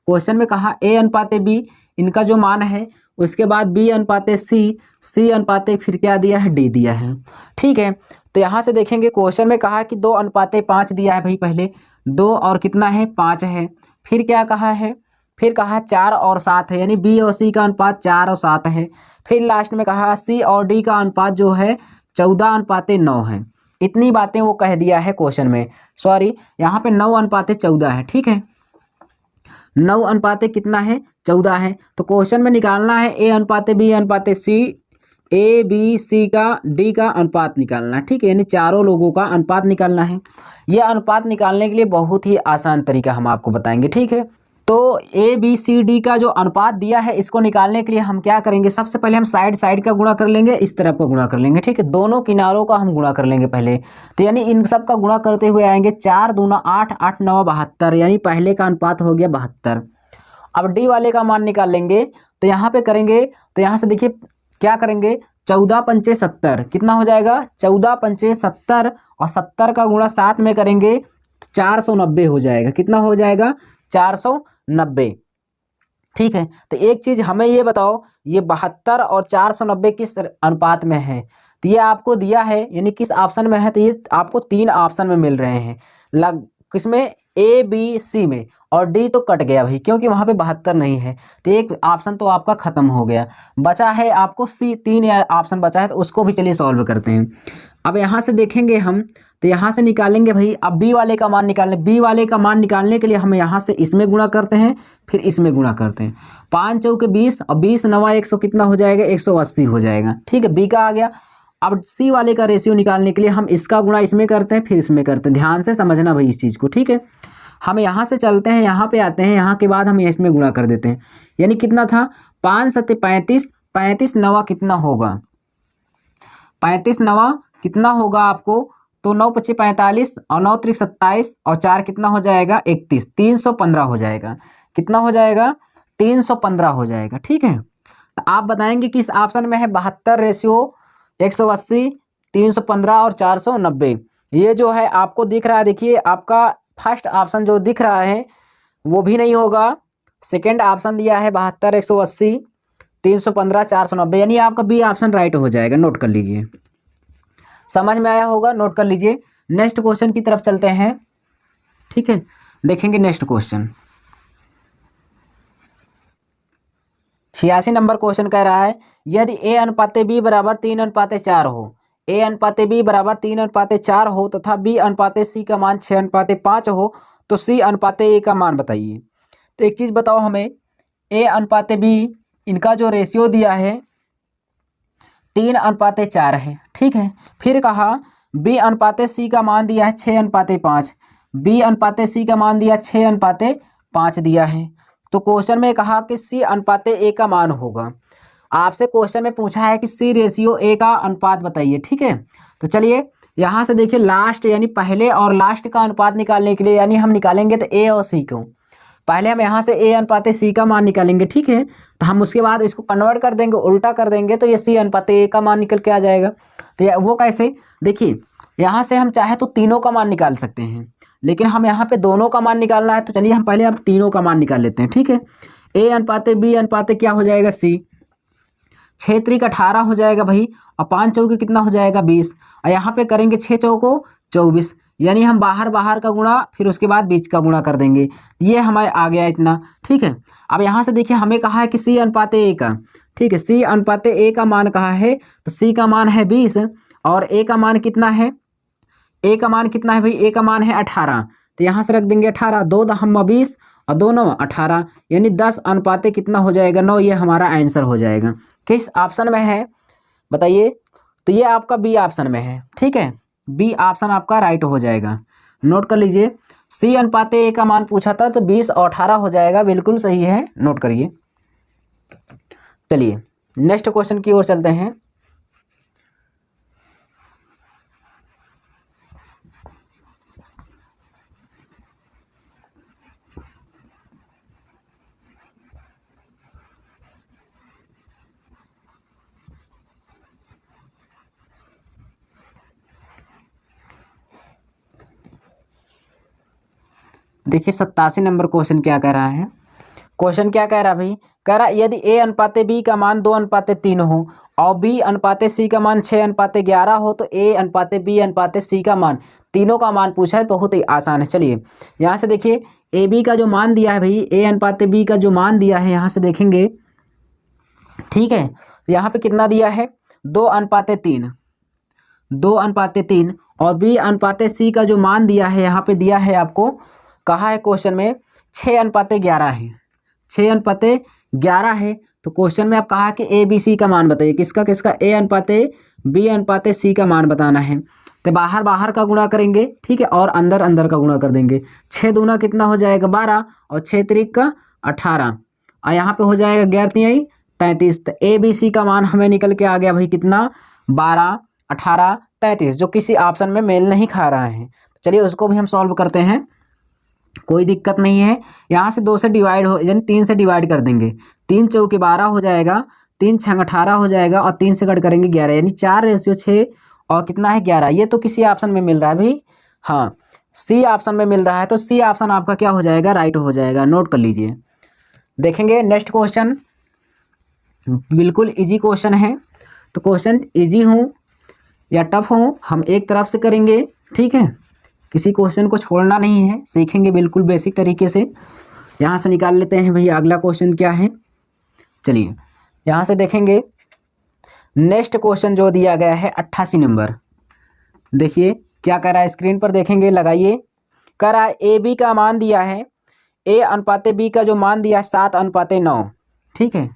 [SPEAKER 1] क्वेश्चन में कहा ए अनुपाते बी इनका जो मान है, उसके बाद बी अनुपाते सी, सी अनुपाते फिर क्या दिया है डी दिया है। ठीक है, तो यहाँ से देखेंगे क्वेश्चन में कहा कि 2:5 दिया है भाई, पहले 2 और कितना है 5 है। फिर क्या कहा है, फिर कहा 4 और 7 है, यानी बी और सी का अनुपात 4 और 7 है। फिर लास्ट में कहा सी और डी का अनुपात जो है 14:9 है। इतनी बातें वो कह दिया है क्वेश्चन में, सॉरी यहाँ पे 9:14 है। ठीक है, 9 अनुपाते कितना है 14 है। तो क्वेश्चन में निकालना है ए अनुपाते B अनुपाते C, A B C का डी का अनुपात निकालना है। ठीक है, यानी चारों लोगों का अनुपात निकालना है। यह अनुपात निकालने के लिए बहुत ही आसान तरीका हम आपको बताएंगे। ठीक है, तो ए बी सी डी का जो अनुपात दिया है इसको निकालने के लिए हम क्या करेंगे, सबसे पहले हम साइड साइड का गुणा कर लेंगे, इस तरफ का गुणा कर लेंगे। ठीक है, दोनों किनारों का हम गुणा कर लेंगे पहले। तो यानी इन सब का गुणा करते हुए आएंगे 4 दूना 8, 8 9 72, यानी पहले का अनुपात हो गया 72। अब डी वाले का मान निकाल लेंगे, तो यहाँ पे करेंगे, तो यहाँ से देखिए क्या करेंगे 14 पंचे 70 कितना हो जाएगा 14 पंचे 70 और 70 का गुणा 7 में करेंगे 490 हो जाएगा। कितना हो जाएगा 490। ठीक है, तो एक चीज हमें ये बताओ, ये 72 और 490 किस अनुपात में है। तो ये आपको दिया है यानी किस ऑप्शन में है, तो ये आपको 3 ऑप्शन में मिल रहे हैं, किसमें ए बी सी में, और डी तो कट गया भाई क्योंकि वहाँ पे 72 नहीं है। तो एक ऑप्शन तो आपका खत्म हो गया, बचा है आपको सी, 3 ऑप्शन बचा है, तो उसको भी चलिए सॉल्व करते हैं। अब यहाँ से देखेंगे हम, तो यहाँ से निकालेंगे भाई, अब बी वाले का मान निकालने, बी वाले का मान निकालने के लिए हम यहाँ से इसमें गुणा करते हैं, फिर इसमें गुणा करते हैं। 5 चौके 20 और 20 9 100 कितना हो जाएगा 180 हो जाएगा। ठीक है, बी का आ गया। अब सी वाले का रेशियो निकालने के लिए हम इसका गुणा इसमें करते हैं, फिर इसमें करते हैं। ध्यान से समझना भाई इस चीज़ को। ठीक है, हम यहाँ से चलते हैं, यहाँ पे आते हैं, यहाँ के बाद हम इसमें गुणा कर देते हैं। यानी कितना था 5 7 35, 35 9 कितना होगा 35 9 कितना होगा आपको, तो 9 25 45 और 9 3 27 और 4 कितना हो जाएगा 31, 315 हो जाएगा। कितना हो जाएगा 315 हो जाएगा। ठीक है, तो आप बताएंगे किस ऑप्शन में है 72 रेशियो 180 315 और 490। ये जो है आपको दिख रहा है, देखिए आपका फर्स्ट ऑप्शन जो दिख रहा है वो भी नहीं होगा। सेकंड ऑप्शन दिया है 72 180 315 490, यानी आपका बी ऑप्शन राइट हो जाएगा। नोट कर लीजिए, समझ में आया होगा, नोट कर लीजिए। नेक्स्ट क्वेश्चन की तरफ चलते हैं। ठीक है, देखेंगे नेक्स्ट क्वेश्चन। 86 नंबर क्वेश्चन कह रहा है यदि ए अनुपाते बी बराबर 3:4 हो, ए अनुपाते बी बराबर 3:4 हो तथा बी अनुपाते सी का मान 6:5 हो, तो सी अनुपाते ए का मान बताइए। तो एक चीज़ बताओ हमें, ए अनुपाते बी इनका जो रेशियो दिया है 3:4 है। ठीक है, फिर कहा बी अनुपाते सी का मान दिया है 6:5, बी अनुपाते सी का मान दिया 6:5 दिया है। तो क्वेश्चन में कहा कि सी अनुपाते ए का मान होगा। आपसे क्वेश्चन में पूछा है कि सी रेशियो ए का अनुपात बताइए, ठीक है। तो चलिए यहाँ से देखिए, लास्ट यानी पहले और लास्ट का अनुपात निकालने के लिए यानी हम निकालेंगे तो ए और सी को। पहले हम यहाँ से ए अनुपाते सी का मान निकालेंगे, ठीक है। तो हम उसके बाद इसको कन्वर्ट कर देंगे, उल्टा कर देंगे, तो ये सी अनुपाते ए का मान निकल के आ जाएगा। तो वो कैसे, देखिए यहाँ से हम चाहे तो तीनों का मान निकाल सकते हैं, लेकिन हम यहाँ पे दोनों का मान निकालना है। तो चलिए हम पहले अब तीनों का मान निकाल लेते हैं, ठीक है। ए अनुपाते बी अनुपाते क्या हो जाएगा सी, 6 त्रिक 18 हो जाएगा भाई, और 5 चौके कितना हो जाएगा 20, और यहाँ पे करेंगे 6 चौको 24, यानी हम बाहर बाहर का गुणा फिर उसके बाद बीच का गुणा कर देंगे। ये हमारे आ गया इतना, ठीक है। अब यहाँ से देखिए हमें कहा है कि सी अनुपाते ए का, ठीक है, सी अनुपाते ए का मान कहा है, तो सी का मान है 20 और ए का मान कितना है, ए का मान कितना है भाई, ए का मान है 18। तो यहाँ से रख देंगे 18, 2 दहम 20 और 2 9 18, यानी 10 अनुपाते कितना हो जाएगा 9। ये हमारा आंसर हो जाएगा। किस ऑप्शन में है बताइए, तो ये आपका बी ऑप्शन में है, ठीक है। बी ऑप्शन आपका राइट हो जाएगा। नोट कर लीजिए, सी अनुपाते ए का मान पूछा था तो 20 और 18 हो जाएगा, बिल्कुल सही है, नोट करिए। चलिए नेक्स्ट क्वेश्चन की ओर चलते हैं। देखिए 87 नंबर क्वेश्चन क्या कह रहा है। क्वेश्चन क्या कह रहा है भाई, कह रहा यदि ए अनुपाते बी का मान 2:3 हो और बी अनुपाते सी का मान 6:11 हो, तो ए अनुपाते बी अनुपाते सी का मान, तीनों का मान पूछा है, बहुत ही आसान है। चलिए यहाँ से देखिए ए बी का जो मान दिया है भाई, ए अनुपाते बी का जो मान दिया है यहाँ से देखेंगे, ठीक है। यहाँ पे कितना दिया है 2:3, 2:3, और बी अनुपाते सी का जो मान दिया है यहाँ पे दिया है आपको, कहा है क्वेश्चन में 6:11 है, 6:11 है। तो क्वेश्चन में आप कहा कि ए बी सी का मान बताइए, किसका किसका, ए अनुपाते बी अनुपाते सी का मान बताना है। तो बाहर बाहर का गुणा करेंगे, ठीक है, और अंदर अंदर का गुणा कर देंगे। 6 दूना कितना हो जाएगा 12 और 6 त्रिक का 18, और यहाँ पे हो जाएगा 11 तिहाई 33। तो ए बी सी का मान हमें निकल के आ गया भाई कितना, 12 18 33, जो किसी ऑप्शन में मेल नहीं खा रहा है। तो चलिए उसको भी हम सॉल्व करते हैं, कोई दिक्कत नहीं है। यहाँ से 2 से डिवाइड हो यानी 3 से डिवाइड कर देंगे, 3 चौके 12 हो जाएगा, 3 छंग 18 हो जाएगा, और 3 से कट करेंगे 11, यानी 4:6 और कितना है 11। ये तो किसी ऑप्शन में मिल रहा है भाई, हाँ सी ऑप्शन में मिल रहा है। तो सी ऑप्शन आपका क्या हो जाएगा, राइट हो जाएगा। नोट कर लीजिए। देखेंगे नेक्स्ट क्वेश्चन, बिल्कुल इजी क्वेश्चन है। तो क्वेश्चन इजी हो या टफ हो हम एक तरफ से करेंगे, ठीक है, किसी क्वेश्चन को छोड़ना नहीं है, सीखेंगे बिल्कुल बेसिक तरीके से। यहाँ से निकाल लेते हैं भैया अगला क्वेश्चन क्या है। चलिए यहाँ से देखेंगे नेक्स्ट क्वेश्चन जो दिया गया है 88 नंबर। देखिए क्या कह रहा है, स्क्रीन पर देखेंगे, लगाइए। कह रहा है ए बी का मान दिया है, ए अनुपाते बी का जो मान दिया है 7:9, ठीक है।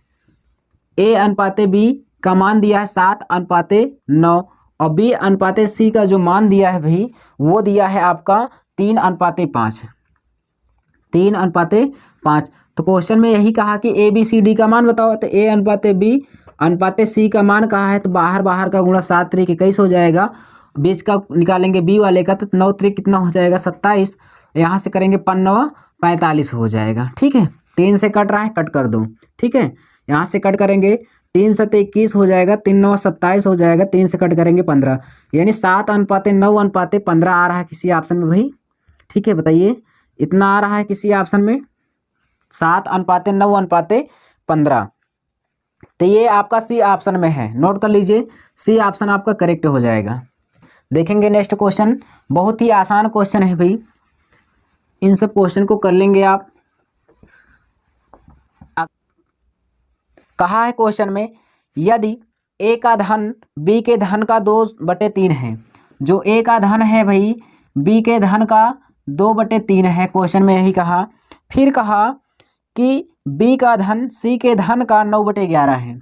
[SPEAKER 1] ए अनुपाते बी का मान दिया है 7:9, और बी अनुपाते सी का जो मान दिया है भाई वो दिया है आपका 3:5, 3:5। तो क्वेश्चन में यही कहा कि ए बी सी डी का मान बताओ। तो ए अनुपाते बी अनुपाते सी का मान कहा है, तो बाहर बाहर का गुणा 7 त्रिक 21 हो जाएगा, बीच का निकालेंगे बी वाले का, तो 9 त्रिक कितना हो जाएगा 27, यहाँ से करेंगे 5 45 हो जाएगा, ठीक है। 3 से कट रहा है, कट कर दो, ठीक है। यहाँ से कट करेंगे 3 7 21 हो जाएगा, 3 9 27 हो जाएगा, 3 से कट करेंगे 15, यानी 7:9:15 आ रहा है किसी ऑप्शन में भाई, ठीक है। बताइए इतना आ रहा है किसी ऑप्शन में 7:9:15। तो ये आपका सी ऑप्शन में है, नोट कर लीजिए, सी ऑप्शन आपका करेक्ट हो जाएगा। देखेंगे नेक्स्ट क्वेश्चन, बहुत ही आसान क्वेश्चन है भाई, इन सब क्वेश्चन को कर लेंगे आप। कहा है क्वेश्चन में यदि ए का धन बी के धन का 2/3 है, जो ए का धन है भाई बी के धन का 2/3 है, क्वेश्चन में यही कहा। फिर कहा कि बी का धन सी के धन का 9/11 है,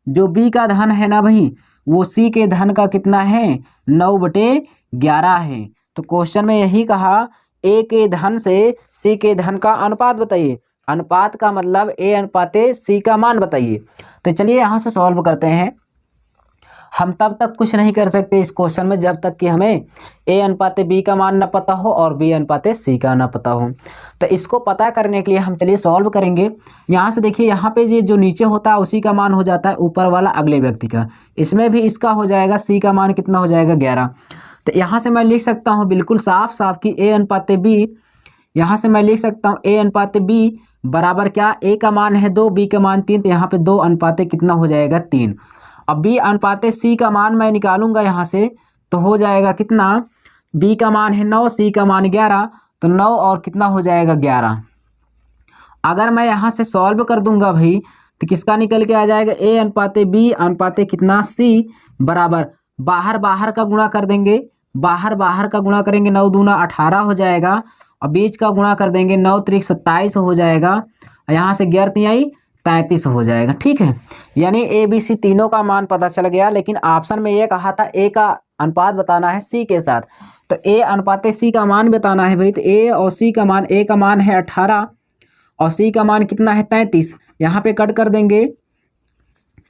[SPEAKER 1] जो बी का धन है ना भाई वो सी के धन का कितना है 9/11 है। तो क्वेश्चन में यही कहा ए के धन से सी के धन का अनुपात बताइए। अनुपात का मतलब ए अनुपाते सी का मान बताइए। तो चलिए यहाँ से सॉल्व करते हैं। हम तब तक कुछ नहीं कर सकते इस क्वेश्चन में जब तक कि हमें ए अनुपाते बी का मान ना पता हो और बी अनुपाते सी का ना पता हो। तो इसको पता करने के लिए हम चलिए सॉल्व करेंगे। यहाँ से देखिए, यहाँ पे ये जो नीचे होता है उसी का मान हो जाता है ऊपर वाला अगले व्यक्ति का। इसमें भी इसका हो जाएगा, सी का मान कितना हो जाएगा 11। तो यहाँ से मैं लिख सकता हूँ बिल्कुल साफ साफ कि ए अनुपाते बी, यहाँ से मैं लिख सकता हूँ ए अनुपाते बी बराबर क्या, ए का मान है 2, बी का मान 3, तो यहाँ पे 2 अनुपाते कितना हो जाएगा 3। अब बी अनुपाते सी का मान मैं निकालूंगा यहाँ से, तो हो जाएगा कितना, बी का मान है 9, सी का मान 11, तो 9 और कितना हो जाएगा 11। अगर मैं यहाँ से सॉल्व कर दूंगा भाई तो किसका निकल के आ जाएगा, ए अनुपाते बी अनुपाते कितना सी बराबर बाहर बाहर का गुणा कर देंगे, बाहर बाहर का गुणा करेंगे, 9 दूना 18 हो जाएगा, और बीच का गुणा कर देंगे, 9 त्रिक 27 हो जाएगा, यहाँ से 11 तिहाई 33 हो जाएगा। ठीक है, यानी ए बी सी तीनों का मान पता चल गया। लेकिन ऑप्शन में ये कहा था ए का अनुपात बताना है सी के साथ, तो ए अनुपाते सी का मान बताना है भाई। तो ए और सी का मान, ए का मान है 18 और सी का मान कितना है 33, यहाँ पे कट कर देंगे,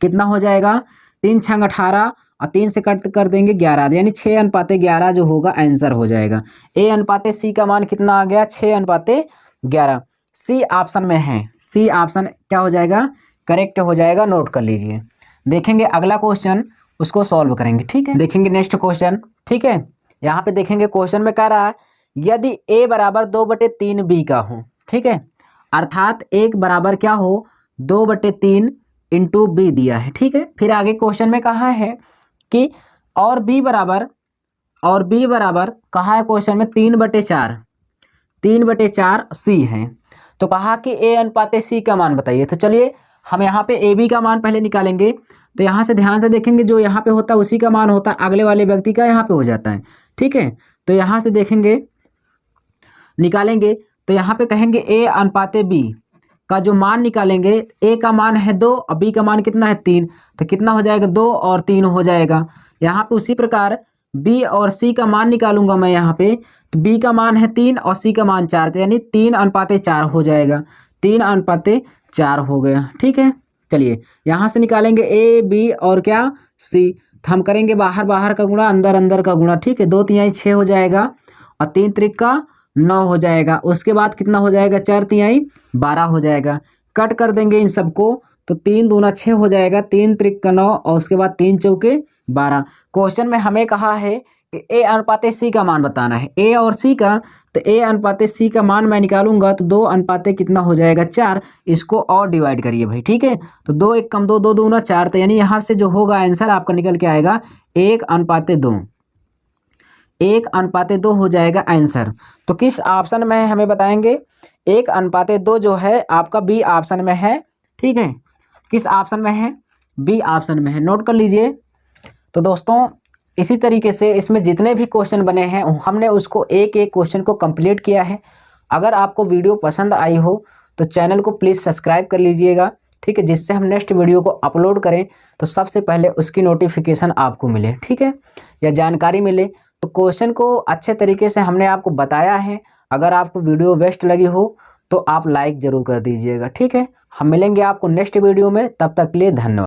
[SPEAKER 1] कितना हो जाएगा 3 छंग 18 और 3 से कट कर देंगे 11, यानी 6 अनुपाते 11 जो होगा आंसर हो जाएगा। ए अनुपाते सी का मान कितना आ गया, 6 अनुपाते 11। सी ऑप्शन में है, सी ऑप्शन क्या हो जाएगा, करेक्ट हो जाएगा। नोट कर लीजिए। देखेंगे अगला क्वेश्चन, उसको सॉल्व करेंगे। ठीक है, देखेंगे नेक्स्ट क्वेश्चन। ठीक है, यहाँ पे देखेंगे क्वेश्चन में कह रहा है यदि ए बराबर 2/3 बी का हो। ठीक है, अर्थात एक बराबर क्या हो, 2/3 इंटू बी दिया है। ठीक है, फिर आगे क्वेश्चन में कहा है कि और बी बराबर कहा है क्वेश्चन में 3/4 सी है। तो कहा कि ए अनुपाते सी का मान बताइए। तो चलिए हम यहाँ पे ए बी का मान पहले निकालेंगे। तो यहाँ से ध्यान से देखेंगे, जो यहाँ पे होता है उसी का मान होता है अगले वाले व्यक्ति का, यहाँ पे हो जाता है। ठीक है, तो यहाँ से देखेंगे निकालेंगे, तो यहाँ पे कहेंगे ए अनुपाते बी का जो मान निकालेंगे, ए का मान है 2 और बी का मान कितना है 3, तो कितना हो जाएगा 2 और 3 हो जाएगा। यहाँ पे उसी प्रकार बी और सी का मान निकालूंगा मैं यहाँ पे, तो बी का मान है 3 और सी का मान 4, तो यानी 3:4 हो जाएगा, 3:4 हो गया। ठीक है, चलिए यहाँ से निकालेंगे ए बी और क्या सी, तो हम करेंगे बाहर बाहर का गुणा, अंदर अंदर का गुणा। ठीक है, 2 तिहाई 6 हो जाएगा और 3 त्रिक का 9 हो जाएगा। उसके बाद कितना हो जाएगा, 4 तिहाई 12 हो जाएगा। कट कर देंगे इन सबको, तो 3 दूना 6 हो जाएगा, 3 त्रिक का 9 और उसके बाद 3 चौके 12। क्वेश्चन में हमें कहा है कि ए अनुपाते सी का मान बताना है, ए और सी का। तो ए अनुपाते सी का मान मैं निकालूंगा, तो 2 अनुपाते कितना हो जाएगा 4, इसको और डिवाइड करिए भाई। ठीक है, तो 2 1 कम 2, 2 दूना 4, तो यानी यहाँ से जो होगा आंसर आपका निकल के आएगा 1:2, 1:2 हो जाएगा आंसर। तो किस ऑप्शन में है हमें बताएंगे, 1:2 जो है आपका बी ऑप्शन में है। ठीक है, किस ऑप्शन में है, बी ऑप्शन में है। नोट कर लीजिए। तो दोस्तों इसी तरीके से इसमें जितने भी क्वेश्चन बने हैं हमने उसको एक एक क्वेश्चन को कंप्लीट किया है। अगर आपको वीडियो पसंद आई हो तो चैनल को प्लीज़ सब्सक्राइब कर लीजिएगा। ठीक है, जिससे हम नेक्स्ट वीडियो को अपलोड करें तो सबसे पहले उसकी नोटिफिकेशन आपको मिले। ठीक है, या जानकारी मिले। तो क्वेश्चन को अच्छे तरीके से हमने आपको बताया है। अगर आपको वीडियो बेस्ट लगी हो तो आप लाइक ज़रूर कर दीजिएगा। ठीक है, हम मिलेंगे आपको नेक्स्ट वीडियो में, तब तक के लिए धन्यवाद।